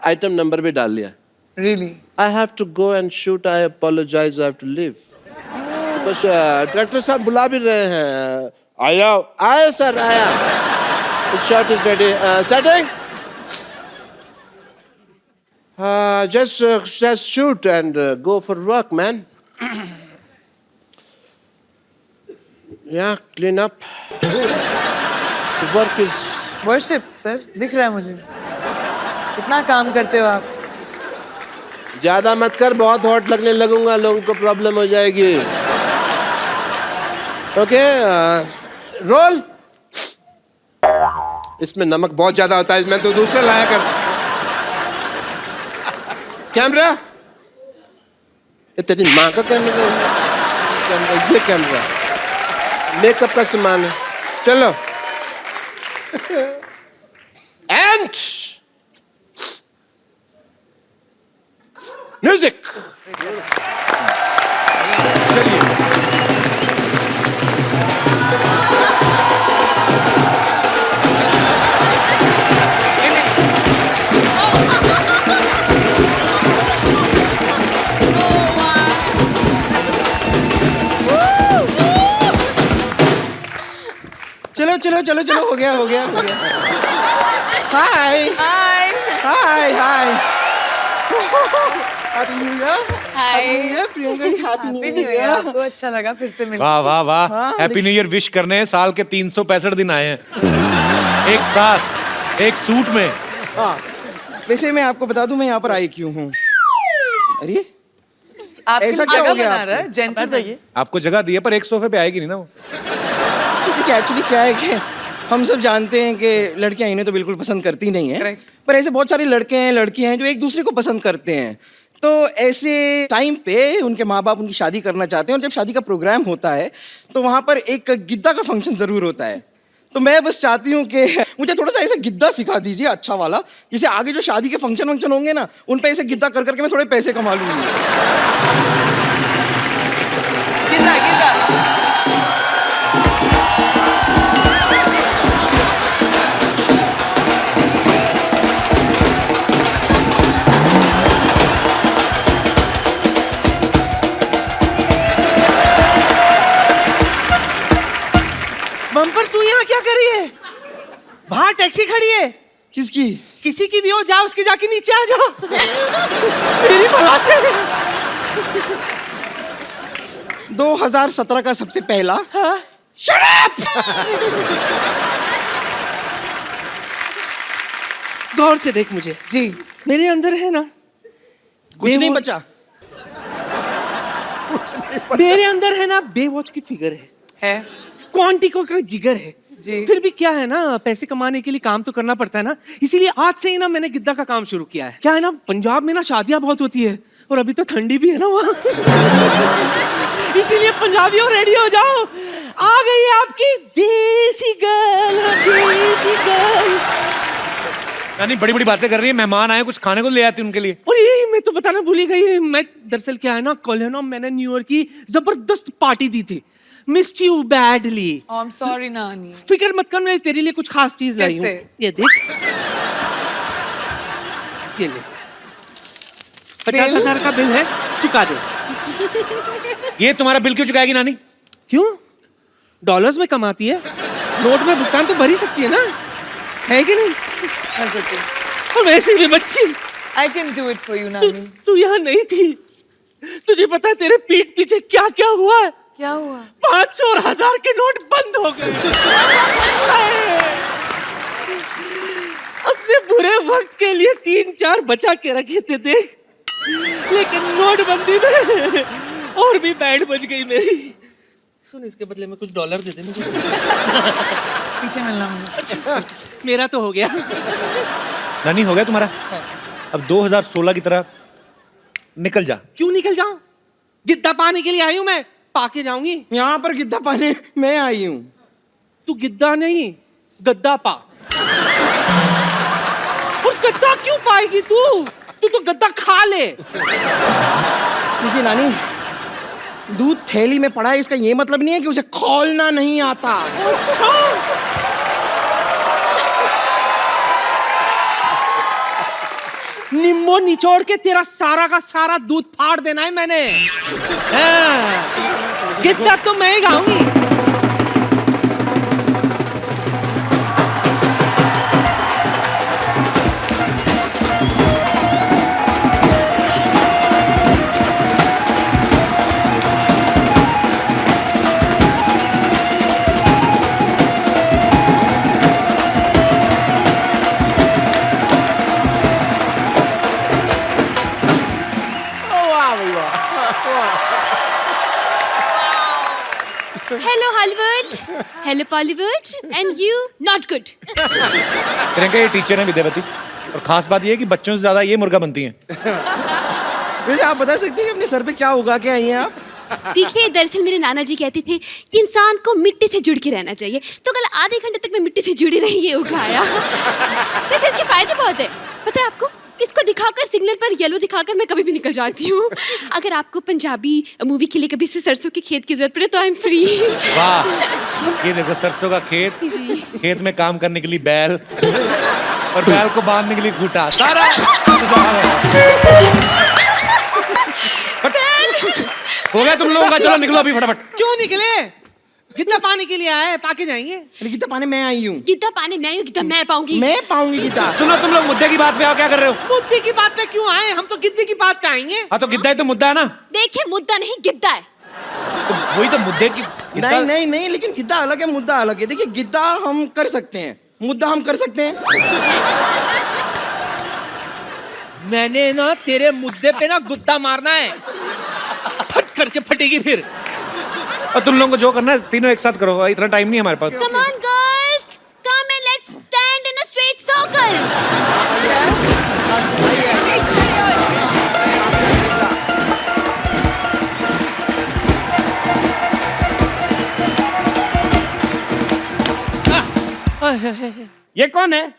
S11: आइटम नंबर भी डाल लिया।
S14: Really?
S11: I have to go and shoot. I apologize. I have to leave. बस डायरेक्टर साहब बुला भी रहे हैं। आया सर आया। The shot is ready. Setting. Just shoot and go for work, man. Yeah, clean up. The work is.
S14: Worship, sir. दिख रहा है मुझे। कितना काम करते हो आप?
S11: ज्यादा मत कर, बहुत हॉट लगने लगूंगा, लोगों को प्रॉब्लम हो जाएगी। Okay, roll. इसमें नमक बहुत ज्यादा होता है, मैं तो दूसरा लाया कर। कैमरा, ये तेरी माँ का कैमरा, ये कैमरा मेकअप का सामान है। चलो एंड म्यूजिक।
S4: चलो हो गया hi happy new year Priyanka ji, happy new year.
S14: आपको अच्छा लगा फिर से मिलकर?
S1: वाह वाह वाह, हैप्पी न्यू ईयर विश करने साल के 365 दिन आए हैं एक साथ एक सूट में।
S4: हाँ, वैसे मैं आपको बता दूं मैं यहाँ पर आई क्यों हूँ। अरे
S14: ऐसा क्या हो गया? जेंटलमैन
S1: आपको जगह दी है पर एक सोफे पे आएगी नहीं ना वो।
S4: एक्चुअली क्या है कि हम सब जानते हैं कि लड़कियां इन्हें तो बिल्कुल पसंद करती नहीं है, पर ऐसे बहुत सारे लड़के हैं लड़कियां हैं जो एक दूसरे को पसंद करते हैं। तो ऐसे टाइम पे उनके माँ बाप उनकी शादी करना चाहते हैं और जब शादी का प्रोग्राम होता है तो वहाँ पर एक गिद्दा का फंक्शन ज़रूर होता है। तो मैं बस चाहती हूँ कि मुझे थोड़ा सा ऐसा गिद्दा सिखा दीजिए अच्छा वाला, जिसे आगे जो शादी के फंक्शन होंगे ना उन पे ऐसे गिद्दा कर करके मैं थोड़े पैसे कमा लूँगी।
S14: गिद्दा गिद्दा
S10: बम्पर तू यहाँ क्या कर रही है? बाहर टैक्सी खड़ी है।
S4: किसकी?
S10: किसी की भी हो, जा उसके जाके नीचे आ जा। मेरी बला से
S4: 2017 का सबसे पहला
S10: Shut up! गौर से देख मुझे।
S14: जी
S10: मेरे अंदर है ना
S4: कुछ नहीं बचा।
S10: मेरे अंदर है ना बेवॉच की फिगर है क्वांटिको का जिगर है
S14: जी।
S10: फिर भी क्या है ना, पैसे कमाने के लिए काम तो करना पड़ता है ना, इसीलिए आज से ही ना मैंने गिद्दा का काम शुरू किया है। क्या है ना, पंजाब में ना शादियां बहुत होती है और अभी तो ठंडी भी है ना वहाँ। इसीलिए पंजाबियों रेडी हो जाओ, आ गई है आपकी देसी गर्ल, देसी गर्ल।
S1: यानी बड़ी बड़ी बातें कर रही है, मेहमान आए कुछ खाने को ले आती उनके लिए।
S10: और ये मैं तो बताना भूल ही गई, मैं दरअसल क्या है ना, कल है ना मैंने न्यू ईयर की जबरदस्त पार्टी दी थी। Missed you badly.
S14: I am sorry नानी।
S10: फिक्र मत कर, मैं तेरे लिए कुछ खास चीज लाई हूँ। ये देख, ये ले 50,000 का बिल है, चुका दे।
S1: ये तुम्हारा बिल क्यों चुकाएगी नानी?
S10: क्यों? डॉलर्स में कमाती है, नोट में भुगतान तो भर ही सकती है ना, है कि नहीं?
S14: कर सकती हूँ।
S10: और वैसे भी बच्ची,
S14: I can do it for you नानी।
S10: तू यहाँ नहीं थी, तुझे पता है तेरे पीठ पीछे क्या क्या हुआ है?
S14: क्या हुआ?
S10: 500 और 1000 के नोट बंद हो गए। अपने बुरे वक्त के लिए 3-4 बचा के रखे थे देख, लेकिन नोटबंदी में और भी बैंड बज गई मेरी। सुन, इसके बदले में कुछ डॉलर दे दे मुझे।
S14: पीछे मिलना मुझे।
S10: मेरा तो हो गया।
S1: नानी हो गया तुम्हारा? अब 2016 की तरह निकल जा।
S10: क्यों निकल जाऊं? गिद्दा पाने के लिए आई हूं मैं, पाके जाऊंगी।
S4: यहाँ पर गिद्दा पाने मैं आई हूँ।
S10: तू गिद्दा नहीं, गद्दा पा। और गद्दा क्यों पाएगी तू? तू तो गद्दा खा ले।
S4: देखिए नानी, दूध थैली में पड़ा है, इसका ये मतलब नहीं है कि उसे खोलना नहीं आता।
S10: अच्छा, निम्बो निचोड़ के तेरा सारा का सारा दूध फाड़ देना है मैंने। हाँ, गिद्दा तो मैं ही गाऊंगी।
S8: Hello Hollywood, hello Bollywood, and you not good.
S1: Priyanka ये टीचर है विद्यावती, और खास बात ये है कि बच्चों से ज्यादा ये मुर्गा बनती हैं।
S4: वैसे आप बता सकती हैं कि अपने सर पे क्या उगा के आई हैं आप?
S8: देखिए, दरअसल मेरे नाना जी कहते थे कि इंसान को मिट्टी से जुड़ के रहना चाहिए, तो कल आधे घंटे तक मैं मिट्टी से जुड़ी रही, ये उगाया। वैसे इसके फायदे बहुत है, पता है आपको? इसको दिखाकर, सिग्नल पर येलो दिखाकर मैं कभी भी निकल जाती हूँ। अगर आपको पंजाबी मूवी के लिए कभी से सरसों के खेत की जरूरत पड़े तो आई एम फ्री।
S1: वाह, ये देखो सरसों का खेत, खेत में काम करने के लिए बैल, और बैल को बांधने के लिए खूंटा, सारा हो गया तुम लोगों का। चलो निकलो अभी फटाफट।
S10: क्यों निकले? गिद्दा पाने के लिए आए, पाके जाएंगे।
S4: गिद्दा पाने मैं आई हूँ।
S8: गिद्दा पाने मैं हूँ, गिद्दा मैं पाऊंगी।
S4: मैं पाऊंगी गिद्दा।
S1: सुनो, तुम लोग मुद्दे की बात पे आओ, क्या कर रहे हो?
S10: मुद्दे की बात पे क्यों आए? हम तो गिद्दे की बात पे आएंगे।
S1: हाँ तो गिद्दा ही तो मुद्दा है ना।
S8: देखिए, मुद्दा नहीं गिद्दा है।
S1: तो वही तो मुद्दे की
S4: नहीं नहीं नहीं, लेकिन गिद्दा अलग है, मुद्दा अलग है। देखिए, गिद्दा हम कर सकते हैं, मुद्दा हम कर सकते हैं।
S10: मैंने ना तेरे मुद्दे पे ना गुद्दा मारना है, फट करके फटेगी फिर।
S1: और तुम लोगों को जो करना है तीनों एक साथ करो, इतना टाइम नहीं है हमारे पास।
S8: Come on girls, come and let's stand in a straight circle.
S5: ये कौन है?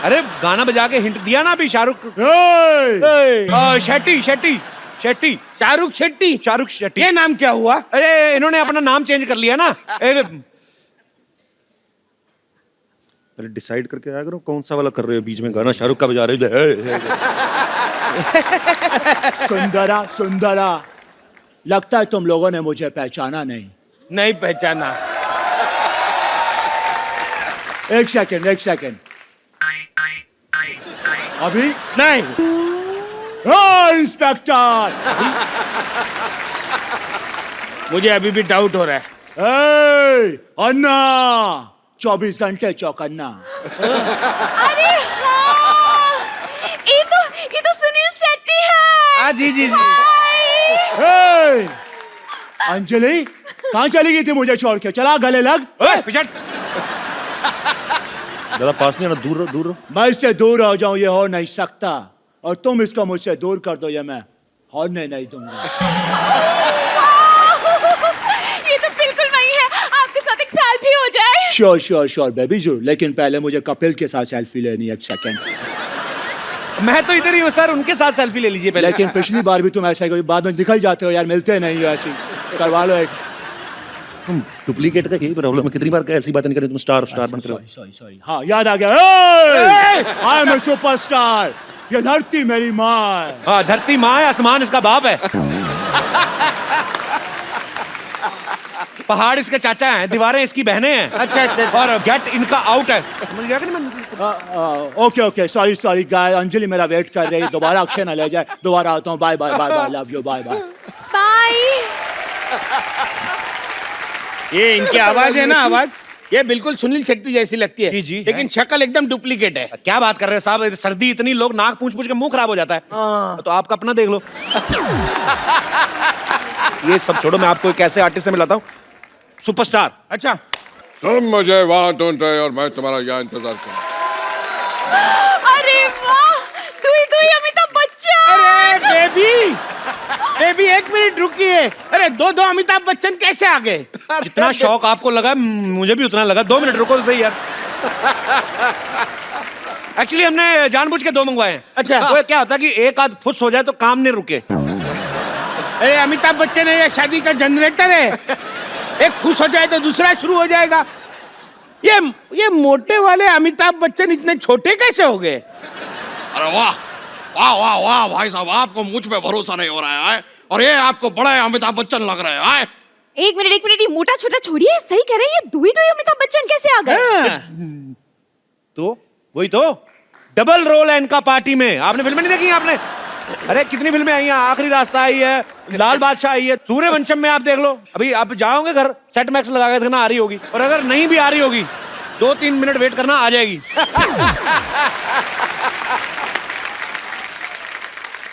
S1: अरे गाना बजा के हिंट दिया ना अभी शाहरुख। शेट्टी शेट्टी शेट्टी
S5: शाहरुख शेट्टी।
S1: शाहरुख शेट्टी।
S5: ये नाम क्या हुआ?
S1: अरे इन्होंने अपना नाम चेंज कर लिया ना। अरे डिसाइड करके आया करो कौन सा वाला कर रहे हो, बीच में गाना शाहरुख का बजा रहे हो।
S6: सुंदरा सुंदरा, लगता है तुम लोगों ने मुझे पहचाना नहीं।
S5: नहीं पहचाना।
S6: एक सेकंड अभी
S5: नहीं।
S6: इंस्पेक्टर,
S5: मुझे अभी भी डाउट हो रहा है।
S6: अन्ना 24 घंटे चौकन्ना।
S8: अरे हाँ, ये तो सुनील शेट्टी है।
S1: हाँ जी जी जी।
S6: अंजलि कहाँ चली गई थी मुझे छोड़ के? चला गले लग।
S1: पिछट। ज़्यादा पास नहीं आना, दूर रहो दूर रहो।
S6: मैं इससे दूर हो जाऊं ये हो नहीं सकता, और तुम इसको मुझसे दूर कर दो ये मैं होने नहीं दूंगा।
S8: ये तो बिल्कुल नहीं है, आपके साथ एक सेल्फी हो जाए।
S6: श्योर बेबी जू, लेकिन पहले मुझे कपिल के साथ सेल्फी लेनी है। एक सेकंड।
S1: मैं तो इधर ही हूँ सर, उनके साथ सेल्फी ले लीजिए पहले।
S6: लेकिन पिछली बार भी तुम ऐसा ही बाद में निकल जाते हो यार, मिलते नहीं हो। ऐसी करवा लो एक।
S1: तुम डुप्लीकेट का यही प्रॉब्लम है, कितनी बार क्या ऐसी बातें करें तुम स्टार बन कर।
S6: सॉरी हाँ याद आ गया। I am a superstar. ये धरती मेरी माँ है।
S1: हाँ धरती माँ है, आसमान इसका बाप है। पहाड़ इसके चाचा हैं, दीवारें इसकी बहनें हैं।
S5: अच्छा।
S1: और गेट इनका आउट है। समझ गया कि नहीं?
S6: ओके सॉरी गाय। अंजलि मेरा वेट कर रही है, दोबारा अक्षय न ले जाए। दोबारा आता हूँ। Bye love you. बाय।
S5: ये इनकी आवाज है ना, आवाज ये बिल्कुल सुनील शेट्टी जैसी लगती है।
S1: जी,
S5: लेकिन शक्ल एकदम डुप्लीकेट है।
S1: क्या बात कर रहे हो साहब, सर्दी इतनी, लोग नाक पूछ के मुंह खराब हो जाता है। तो आपका अपना देख लो। ये सब छोड़ो, मैं आपको एक ऐसे आर्टिस्ट से मिलाता हूँ, सुपरस्टार।
S5: अच्छा।
S3: तुम मुझे वहां ढूंढ रहे हो और मैं तुम्हारा यहाँ इंतजार कर रहा हूं।
S8: अरे वाह, दुई अमिताभ बच्चन।
S5: अरे बेबी एक मिनट रुकिए। अरे दो अमिताभ बच्चन कैसे आ गए?
S1: जितना शौक आपको लगा मुझे भी उतना लगा। 2 मिनट रुको तो सही यार। एक्चुअली हमने जानबूझ के 2 मंगवाए हैं।
S5: अच्छा।
S1: वो क्या होता है कि एक आध फुस हो जाए तो काम नहीं रुके।
S5: अरे अमिताभ बच्चन है या शादी का जनरेटर है? एक खुश हो जाए तो दूसरा शुरू हो जाएगा। ये मोटे वाले अमिताभ बच्चन इतने छोटे कैसे हो गए?
S3: अरे वाह वाह वाह वाह भाई साहब, आपको मुझ पे भरोसा नहीं हो रहा है। और ये आपको बड़े अमिताभ बच्चन लग रहे हैं।
S8: एक मिनट, ये मोटा छोटा छोड़िए, सही कह रहे हैं। ये दुई अमिताभ बच्चन कैसे आ गए?
S1: तो वही तो डबल रोल है इनका पार्टी में। आपने फिल्में नहीं देखी आपने? अरे कितनी फिल्में आई हैं, आखिरी रास्ता आई है, लाल बादशाह आई है, सूर्यवंशम में आप देख लो। अभी आप जाओगे घर, सेट मैक्स लगा के देखना आ रही होगी, और अगर नहीं भी आ रही होगी 2-3 मिनट वेट करना, आ जाएगी।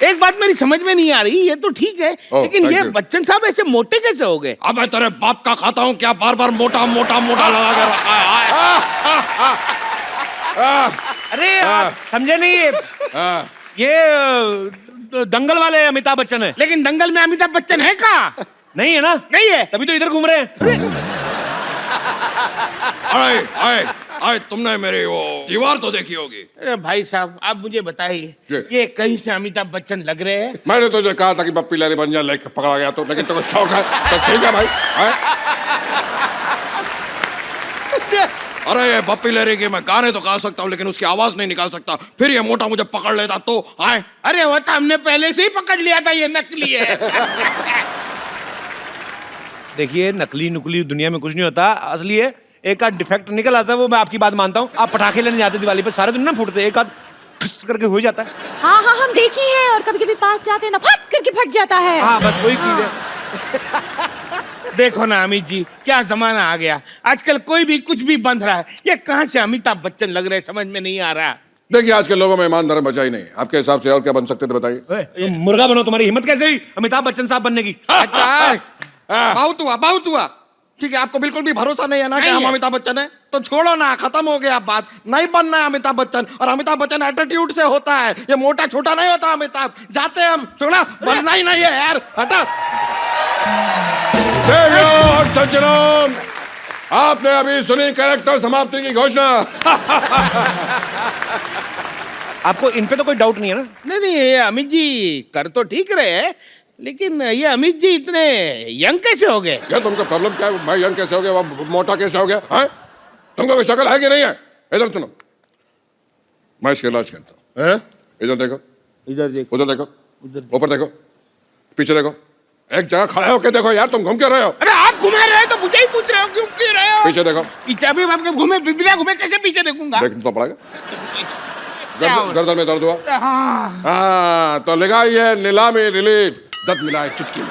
S5: एक बात मेरी समझ में नहीं आ रही, ये तो ठीक है लेकिन ये बच्चन साहब ऐसे मोटे कैसे हो गए?
S3: अब मैं तेरे बाप का खाता हूँ क्या, बार बार मोटा मोटा मोटा लगा के रखा है।
S1: अरे आप समझे नहीं, ये दंगल वाले अमिताभ बच्चन है।
S5: लेकिन दंगल में अमिताभ बच्चन है का?
S1: नहीं है ना?
S5: नहीं है,
S1: तभी तो इधर घूम रहे हैं।
S3: अरे तुमने मेरी वो दीवार तो देखी होगी।
S5: अरे भाई साहब आप मुझे बताइए, ये कहीं से अमिताभ बच्चन लग रहे हैं?
S3: मैंने तुझे कहा था कि पप्पी लहरी बन जाए, लेके पकड़ा गया तो, लेकिन तेरे को शौक है तो ठीक है भाई। अरे ये पप्पी लहरी के मैं गाने तो गा सकता हूँ लेकिन उसकी आवाज नहीं निकाल सकता। फिर ये मोटा मुझे पकड़ लेता तो आए।
S5: अरे वो तो हमने पहले से ही पकड़ लिया था, ये नकली है।
S1: देखिए नकली नुकली दुनिया में कुछ नहीं होता, असली है। एक आध डिफेक्ट निकल आता है, वो मैं आपकी बात मानता हूँ। आप पटाखे लेने जाते दिवाली पे, सारे दिन ना फूटते, एक आध फुस करके हो जाता है।
S8: हाँ हम देखी है, और कभी कभी पास जाते हैं ना, फट करके फट जाता है।
S1: हाँ बस वही चीज है।
S5: देखो ना अमित जी, क्या जमाना आ गया। आजकल कोई भी कुछ भी बंध रहा है। ये कहाँ से अमिताभ बच्चन लग रहे, समझ में नहीं आ रहा।
S3: देखिए आज के लोगों में ईमान धर्म बचा ही नहीं। आपके हिसाब से और क्या बन सकते थे बताइए?
S1: मुर्गा बनो, तुम्हारी हिम्मत कैसे हुई अमिताभ बच्चन साहब बनने की?
S11: बहुत हुआ। ठीक है, आपको बिल्कुल भी भरोसा नहीं है ना कि हम अमिताभ बच्चन है, तो छोड़ो ना, खत्म हो गया बात। नहीं बनना है अमिताभ बच्चन, और अमिताभ बच्चन एटीट्यूड से होता है, ये मोटा छोटा नहीं होता अमिताभ। जाते हम, छोड़ा, बनना ही नहीं है यार, हटा।
S3: आपने अभी सुनी कैरेक्टर समाप्ति की घोषणा।
S1: आपको इन पे तो कोई डाउट नहीं है ना?
S5: नहीं नहीं, ये अमित जी कर तो ठीक रहे हैं, लेकिन ये अमित जी इतने यंग कैसे हो गए?
S3: क्या तुमका प्रॉब्लम क्या है? मैं यंग कैसे हो गया, वो मोटा कैसे हो गया? हैं? तुमको कोई शक्ल है कि नहीं है? इधर सुनो, मैं इसका इलाज करता हूँ। इधर देखो,
S5: इधर देखो,
S3: उधर देखो, ऊपर देखो, पीछे देखो, एक जगह खड़े होके देखो यार, तुम घूम क्यों रहे हो?
S5: अरे आप घुमा रहे हो तो मुझे ही पूछ रहे हो क्यों क्यों रहे हो?
S3: पीछे देखो।
S5: पीछे अभी आपके घूमे बिना घूमे कैसे पीछे देखूंगा?
S3: देखना तो पड़ेगा। गर्दन में दर्द हुआ?
S5: हाँ।
S3: हाँ, तो लगाइए नीलामी रिलीफ, दर्द मिलाए चुटकी में।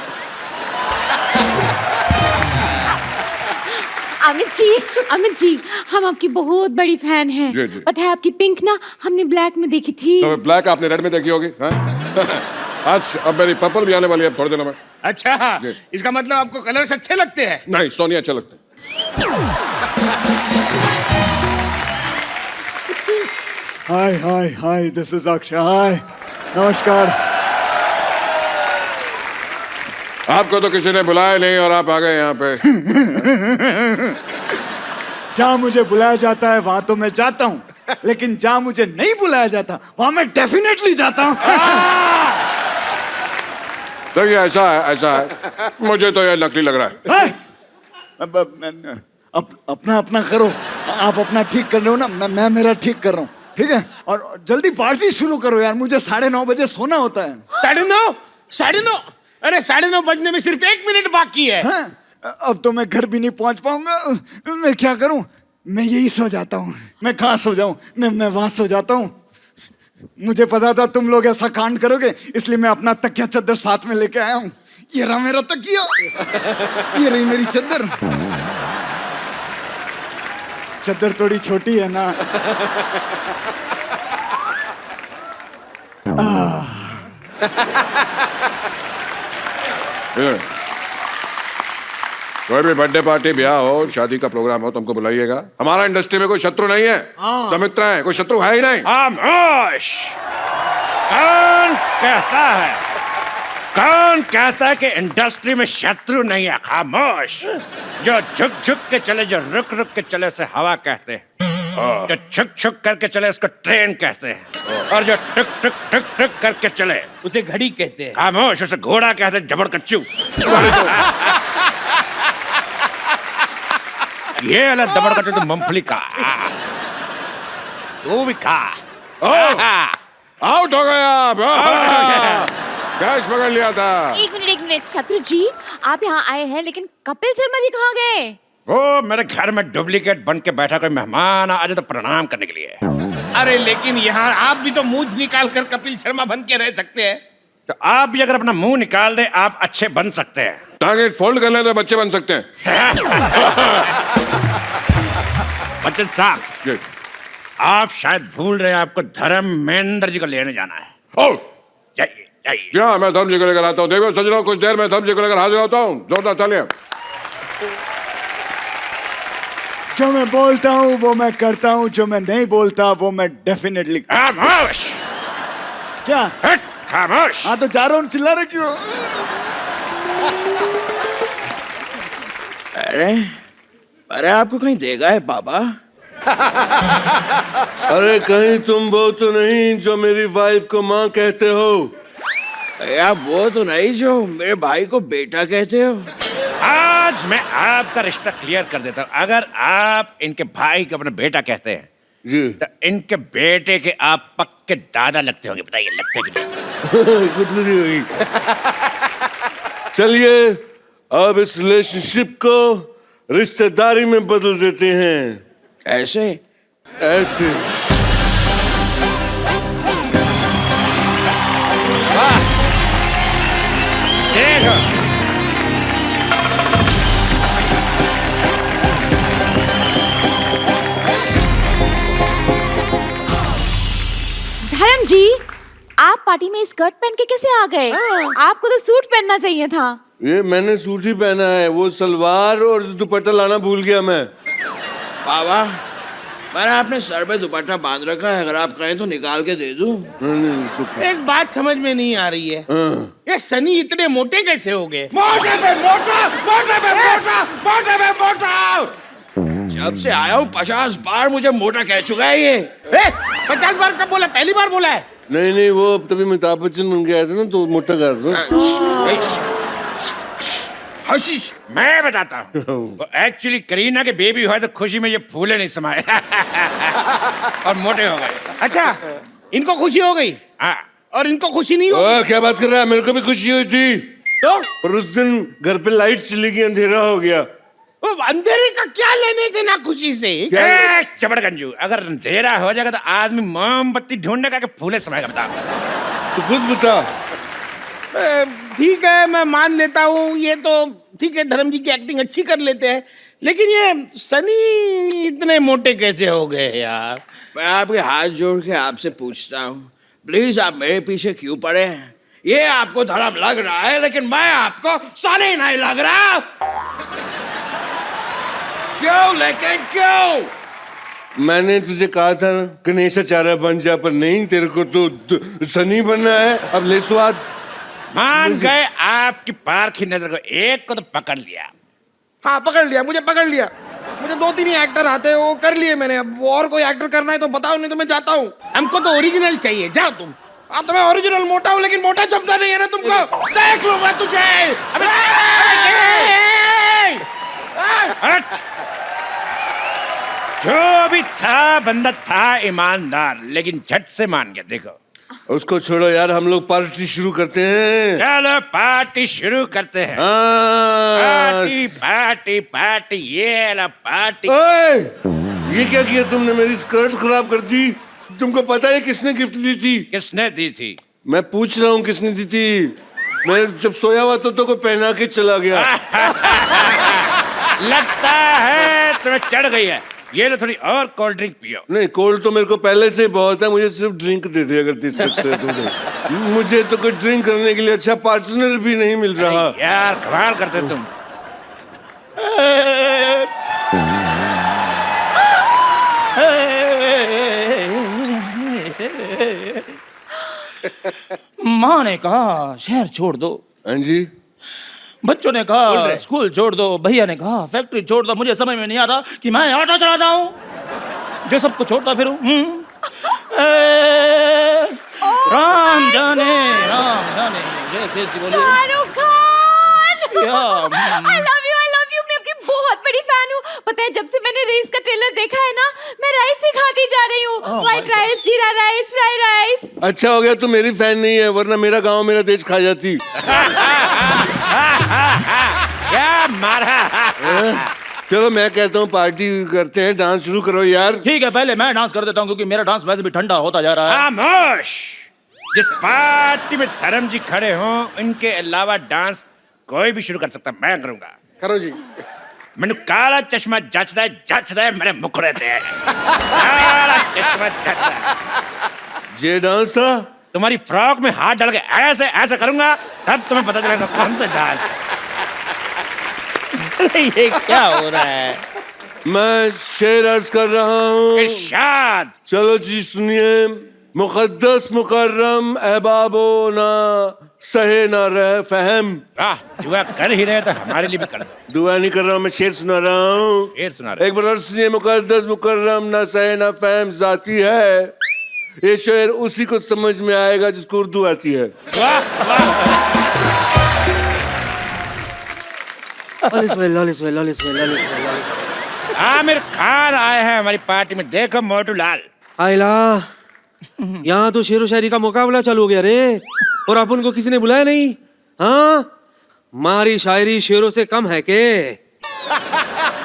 S8: अमित जी, हम आपकी बहुत बड़ी फैन हैं।
S3: जी, जी।
S8: पता है आपकी पिंक ना हमने ब्लैक में देखी थी।
S3: तो ब्लैक आपने रेड में देखी होगी, हाँ? आज अब मेरी पर्पल भी आने वाली है थोड़े दिनों में।
S5: अच्छा, इसका मतलब आपको कलर्स अच्छे लगते हैं?
S3: नहीं, सोनिया अच्छे लगते हैं।
S6: हाय हाय हाय, दिस इज अक्षय। हाय, नमस्कार।
S3: आपको तो किसी ने बुलाया नहीं और आप आ गए यहाँ पे।
S6: जहाँ मुझे बुलाया जाता है वहां तो मैं जाता हूँ, लेकिन जहाँ मुझे नहीं बुलाया जाता वहां मैं डेफिनेटली जाता हूँ।
S3: देखिए ऐसा है, मुझे तो ये नकली लग रहा है।
S6: अपना अपना करो, आप अपना ठीक कर रहे हो ना, मैं मेरा ठीक कर रहा हूँ, ठीक है? और जल्दी पार्टी शुरू करो यार, मुझे 9:30 बजे सोना होता है।
S5: 9:30? 9:30? अरे 9:30 बजने में सिर्फ 1 मिनट बाकी है।
S6: हाँ? अब तो मैं घर भी नहीं पहुंच पाऊंगा, मैं क्या करूं? मैं यही सो जाता हूँ। मैं कहाँ सो जाऊं? मैं वहां सो जाता हूँ। मुझे पता था तुम लोग ऐसा कांड करोगे, इसलिए मैं अपना तकिया चद्दर साथ में लेके आया हूँ। ये रहा मेरा तकिया, ये रही मेरी चद्दर। चद्दर थोड़ी छोटी है ना।
S3: कोई भी बर्थडे पार्टी, ब्याह हो, शादी का प्रोग्राम हो, तुमको बुलाइएगा। हमारा इंडस्ट्री में कोई शत्रु नहीं है, सब मित्र हैं, कोई शत्रु है ही नहीं।
S7: खामोश! कौन कहता है? कौन कहता है कि इंडस्ट्री में शत्रु नहीं है? खामोश! जो झुक झुक के चले, जो रुक रुक के चले उसे हवा कहते हैं। जो छुक छुक करके चले उसको ट्रेन कहते हैं, और जो टुक टुक टुक टुक करके चले
S5: उसे घड़ी कहते हैं।
S7: खामोश! उसे घोड़ा कहते हैं, जबड़ कच्चू। ये वाला दबड़ कच्चू तो मूंगफली का, तू भी खा।
S3: आउट हो गया, कैच पकड़ लिया था।
S8: एक मिनट शत्रु जी, आप यहाँ आए हैं, लेकिन कपिल शर्मा जी कहाँ गए?
S7: वो मेरे घर में डुप्लीकेट बन के बैठा, कोई मेहमान आ जाए तो प्रणाम करने के लिए।
S5: अरे लेकिन यहाँ आप भी तो मुंह निकाल कर कपिल शर्मा बन के रह सकते हैं।
S7: तो आप भी अगर अपना मुंह निकाल दे, आप अच्छे बन सकते हैं।
S3: टांगे फोल्ड कर लें तो बच्चे बन सकते हैं।
S7: बच्चन साहब, आप शायद भूल रहे हैं, आपको धर्मेंद्र जी को लेने जाना है। जाइए जाइए।
S3: क्या मैं धर्म जी को लेकर आता हूँ? देखो सजनों, कुछ देर में धर्म जी को लेकर हाजिर होता हूँ। जोरदार चलिए।
S6: जो मैं बोलता हूँ वो मैं करता हूँ, जो मैं नहीं बोलता वो मैं डेफिनेटली।
S7: खामोश!
S6: क्या?
S7: खामोश!
S6: हाँ तो जा रहा हूँ, चिल्ला रहे क्यों?
S5: अरे आपको कहीं देगा है बाबा?
S15: अरे कहीं तुम वो तो नहीं जो मेरी वाइफ को माँ कहते हो?
S5: यार वो तो नहीं जो मेरे भाई को बेटा कहते हो?
S7: आज मैं आपका रिश्ता क्लियर कर देता हूँ। अगर आप इनके भाई को अपना बेटा कहते हैं
S15: जी,
S7: तो इनके बेटे के आप पक्के दादा लगते होंगे। बताइए, लगते कि नहीं?
S15: कुछ नहीं होगी। चलिए अब इस रिलेशनशिप को रिश्तेदारी में बदल देते हैं।
S5: ऐसे?
S15: ऐसे।
S7: देखो,
S8: धर्म जी, आप पार्टी में स्कर्ट पहन के कैसे आ गए? आपको तो सूट पहनना चाहिए था।
S15: ये मैंने सूट ही पहना है, वो सलवार और दुपट्टा लाना भूल गया मैं।
S5: बाबा, मैंने अपने सर पे दुपट्टा बांध रखा है, अगर आप कहें तो निकाल के दे दूं। एक बात समझ में नहीं आ रही है, ये सनी इतने मोटे कैसे हो गए?
S9: मोटे पे मोटा, मोटे पे मोटा, मोटे पे मोटा।
S5: जब से आया हूँ 50 बार मुझे मोटा कह चुका है ये।
S9: 50 बार कब बोला? पहली बार बोला है।
S15: नहीं वो तभी अमिताभ बच्चन बन के आए थे ना तो मोटा कर दो।
S5: हशीश
S1: मैं बताता हूँ, एक्चुअली करीना के बेबी हुआ तो खुशी में ये फूले नहीं समाये और मोटे हो गए।
S9: अच्छा, इनको खुशी हो गई
S1: हाँ।
S9: और इनको खुशी नहीं हुई।
S15: क्या बात कर रहा है? मेरे को भी खुशी हुई थी
S9: तो
S15: पर उस दिन घर पे लाइट चली गई, अंधेरा हो गया।
S9: अंधेरे का क्या लेने देना खुशी से?
S1: चबड़गंजू, अगर अंधेरा हो जाएगा तो आदमी मोमबत्ती ढूंढने का फूले समाएगा। बता
S15: तो खुद बता।
S9: ठीक है, मैं मान लेता हूँ, ये तो ठीक है, धर्म जी की एक्टिंग अच्छी कर लेते हैं, लेकिन ये सनी इतने मोटे कैसे हो गए यार?
S5: मैं आपके हाथ जोड़ के आपसे पूछता हूँ, प्लीज आप मेरे पीछे क्यों पड़े हैं? ये आपको धर्म लग रहा है लेकिन मैं आपको सनी नहीं लग रहा। क्यों लेकिन क्यों?
S15: मैंने तुझे कहा था ना गणेशाचार्य बन जा, पर नहीं, तेरे को तो सनी बनना है। अब ले स्वाद।
S1: मान गए आपकी पार्क की नजर को, एक को तो पकड़ लिया।
S4: हाँ पकड़ लिया, मुझे पकड़ लिया। मुझे 2-3 ही एक्टर आते हैं, वो कर लिए मैंने। अब और कोई एक्टर करना है तो बताओ, नहीं तो मैं जाता हूँ।
S9: हमको तो ओरिजिनल चाहिए, जाओ तुम।
S4: अब तो मैं ओरिजिनल मोटा हूँ लेकिन मोटा जमता नहीं है ना तुमको। देख लूंगा तुझे।
S1: हट। जो भी था बंदा था ईमानदार, लेकिन झट से मान गया। देखो
S15: उसको छोड़ो यार, हम लोग पार्टी शुरू करते हैं।
S1: चलो पार्टी शुरू करते हैं। पार्टी पार्टी पार्टी, ये ला पार्टी।
S15: ओए, ये क्या किया तुमने? मेरी स्कर्ट खराब कर दी। तुमको पता है किसने गिफ्ट दी थी?
S1: किसने दी थी?
S15: मैं पूछ रहा हूँ किसने दी थी। मैं जब सोया हुआ तो कोई पहना के चला गया।
S1: लगता है तुम्हें चढ़ गई है। ये लो थोड़ी और कोल्ड ड्रिंक पियो।
S15: नहीं, कोल्ड तो मेरे को पहले से बहुत है, मुझे सिर्फ ड्रिंक दे दे अगर दे सकते हो तो। मुझे तो कोई ड्रिंक करने के लिए अच्छा पार्टनर भी नहीं मिल रहा।
S1: यार कमाल करते तुम।
S10: माँ ने कहा शहर छोड़ दो।
S15: हाँ जी।
S10: बच्चों ने कहा स्कूल छोड़ दो। भैया ने कहा फैक्ट्री छोड़ दो। मुझे समझ में नहीं आता कि मैं ऑटो चलाता हूँ जो सबको छोड़ता फिरूं। राम जाने जैसे बोलिए।
S8: Shahrukh Khan, I love you, मैं आपकी बहुत बड़ी फैन हूँ। पता है जब से मैंने रेस का ट्रेलर देखा है ना, मैं राइस ही खाती जा रही हूँ। व्हाइट राइस, जीरा राइस, फ्राई राइस।
S15: अच्छा हो गया तू मेरी फैन नहीं है, वरना मेरा गांव मेरा देश खा जाती।
S1: क्या मारा।
S15: चलो मैं कहता हूँ पार्टी करते हैं, डांस शुरू करो यार।
S10: ठीक है, पहले मैं डांस कर देता हूँ क्योंकि मेरा डांस वैसे भी ठंडा होता जा रहा है।
S1: खामोश। जिस पार्टी में धर्म जी खड़े हों, इनके अलावा डांस कोई भी शुरू कर सकता। मैं करूंगा।
S4: करो जी।
S1: मैंने काला चश्मा जचदा है मेरे मुखड़े ते। काला चश्मा जचदा।
S15: जे डांस था।
S1: तुम्हारी फ्रॉक में हाथ डाल के ऐसे ऐसे करूंगा, तब तुम्हें पता चलेगा कौन सा डांस।
S10: ये क्या हो रहा है?
S15: मैं शेर अर्ज कर रहा हूँ।
S1: इरशाद।
S15: चलो जी सुनिए। मुकद्दस मुकर्रम अहबाबो ना सहे ना रह फहम।
S1: दुआ कर ही रहे तो हमारे लिए भी कर।
S15: दुआ नहीं कर रहा हूँ, मैं शेर सुना रहा हूँ।
S1: शेर सुना रहे।
S15: एक बार और सुनिए। मुकद्दस मुकर्रम ना सहे ना फहम जाती है। ये शेर उसी को समझ में आएगा जिसको उर्दू आती है।
S1: आमिर खान आए हैं हमारी पार्टी में। देखो मोटू लाल।
S16: आइला, यहाँ तो शेरो शायरी का मुकाबला चालू हो गया रे, और अपन को किसी ने बुलाया नहीं। हाँ, मारी शायरी शेरों से कम है के?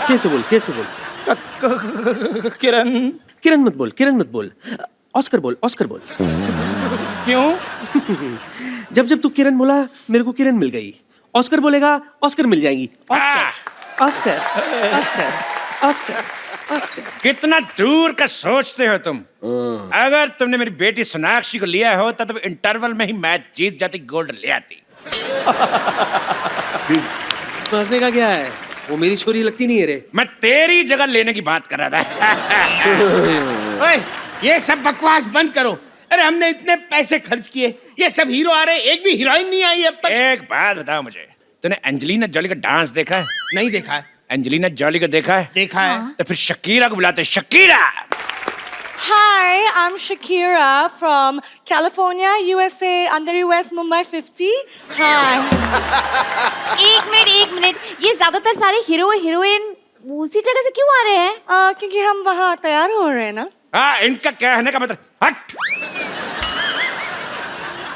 S16: कैसे बोल किरण मत बोल। ऑस्कर बोल।
S10: क्यों?
S16: जब तू किरण बोला मेरे को किरण मिल गई। ऑस्कर बोलेगा ऑस्कर मिल जाएगी। ऑस्कर।
S1: कितना दूर का सोचते हो तुम। अगर तुमने मेरी बेटी सोनाक्षी को लिया होता तो इंटरवल में ही मैच जीत जाती, गोल्ड ले आती।
S16: तो हंसने का क्या है? वो मेरी छोरी लगती नहीं है रे।
S1: मैं तेरी जगह लेने की बात कर रहा था।
S9: ओए, ये सब बकवास बंद करो। अरे हमने इतने पैसे खर्च किए, ये सब हीरो आ रहे, एक भी हीरोइन नहीं आई अब तक।
S1: एक बात बताओ मुझे, तूने एंजेलिना जोली का डांस देखा है?
S9: नहीं देखा है।
S1: एंजेलिना जॉली को देखा है?
S9: देखा है।
S1: तो फिर शकीरा को बुलाते हैं। Shakira.
S17: Hi, I'm Shakira from California, USA, under US Mumbai 50. Hi.
S8: एक मिनट, ये ज्यादातर सारे हीरो हीरोइन उसी जगह से क्यों आ रहे हैं?
S17: क्योंकि हम वहाँ तैयार हो रहे हैं ना।
S1: हाँ, इनका कहने का मतलब हट।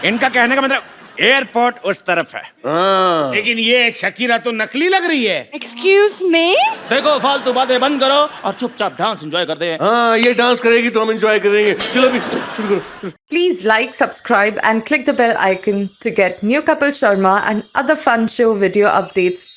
S1: इनका कहने का मतलब एयरपोर्ट उस तरफ है।
S9: लेकिन ये शकीरा तो नकली लग रही है।
S17: Excuse me?
S10: देखो फालतू बातें बंद करो और चुपचाप डांस एंजॉय करते हैं।
S15: हाँ, ये डांस करेगी तो हम एंजॉय करेंगे। चलो भी शुरू करो।
S14: Please like, subscribe and click the bell icon to get new Kapil Sharma and other fun show video updates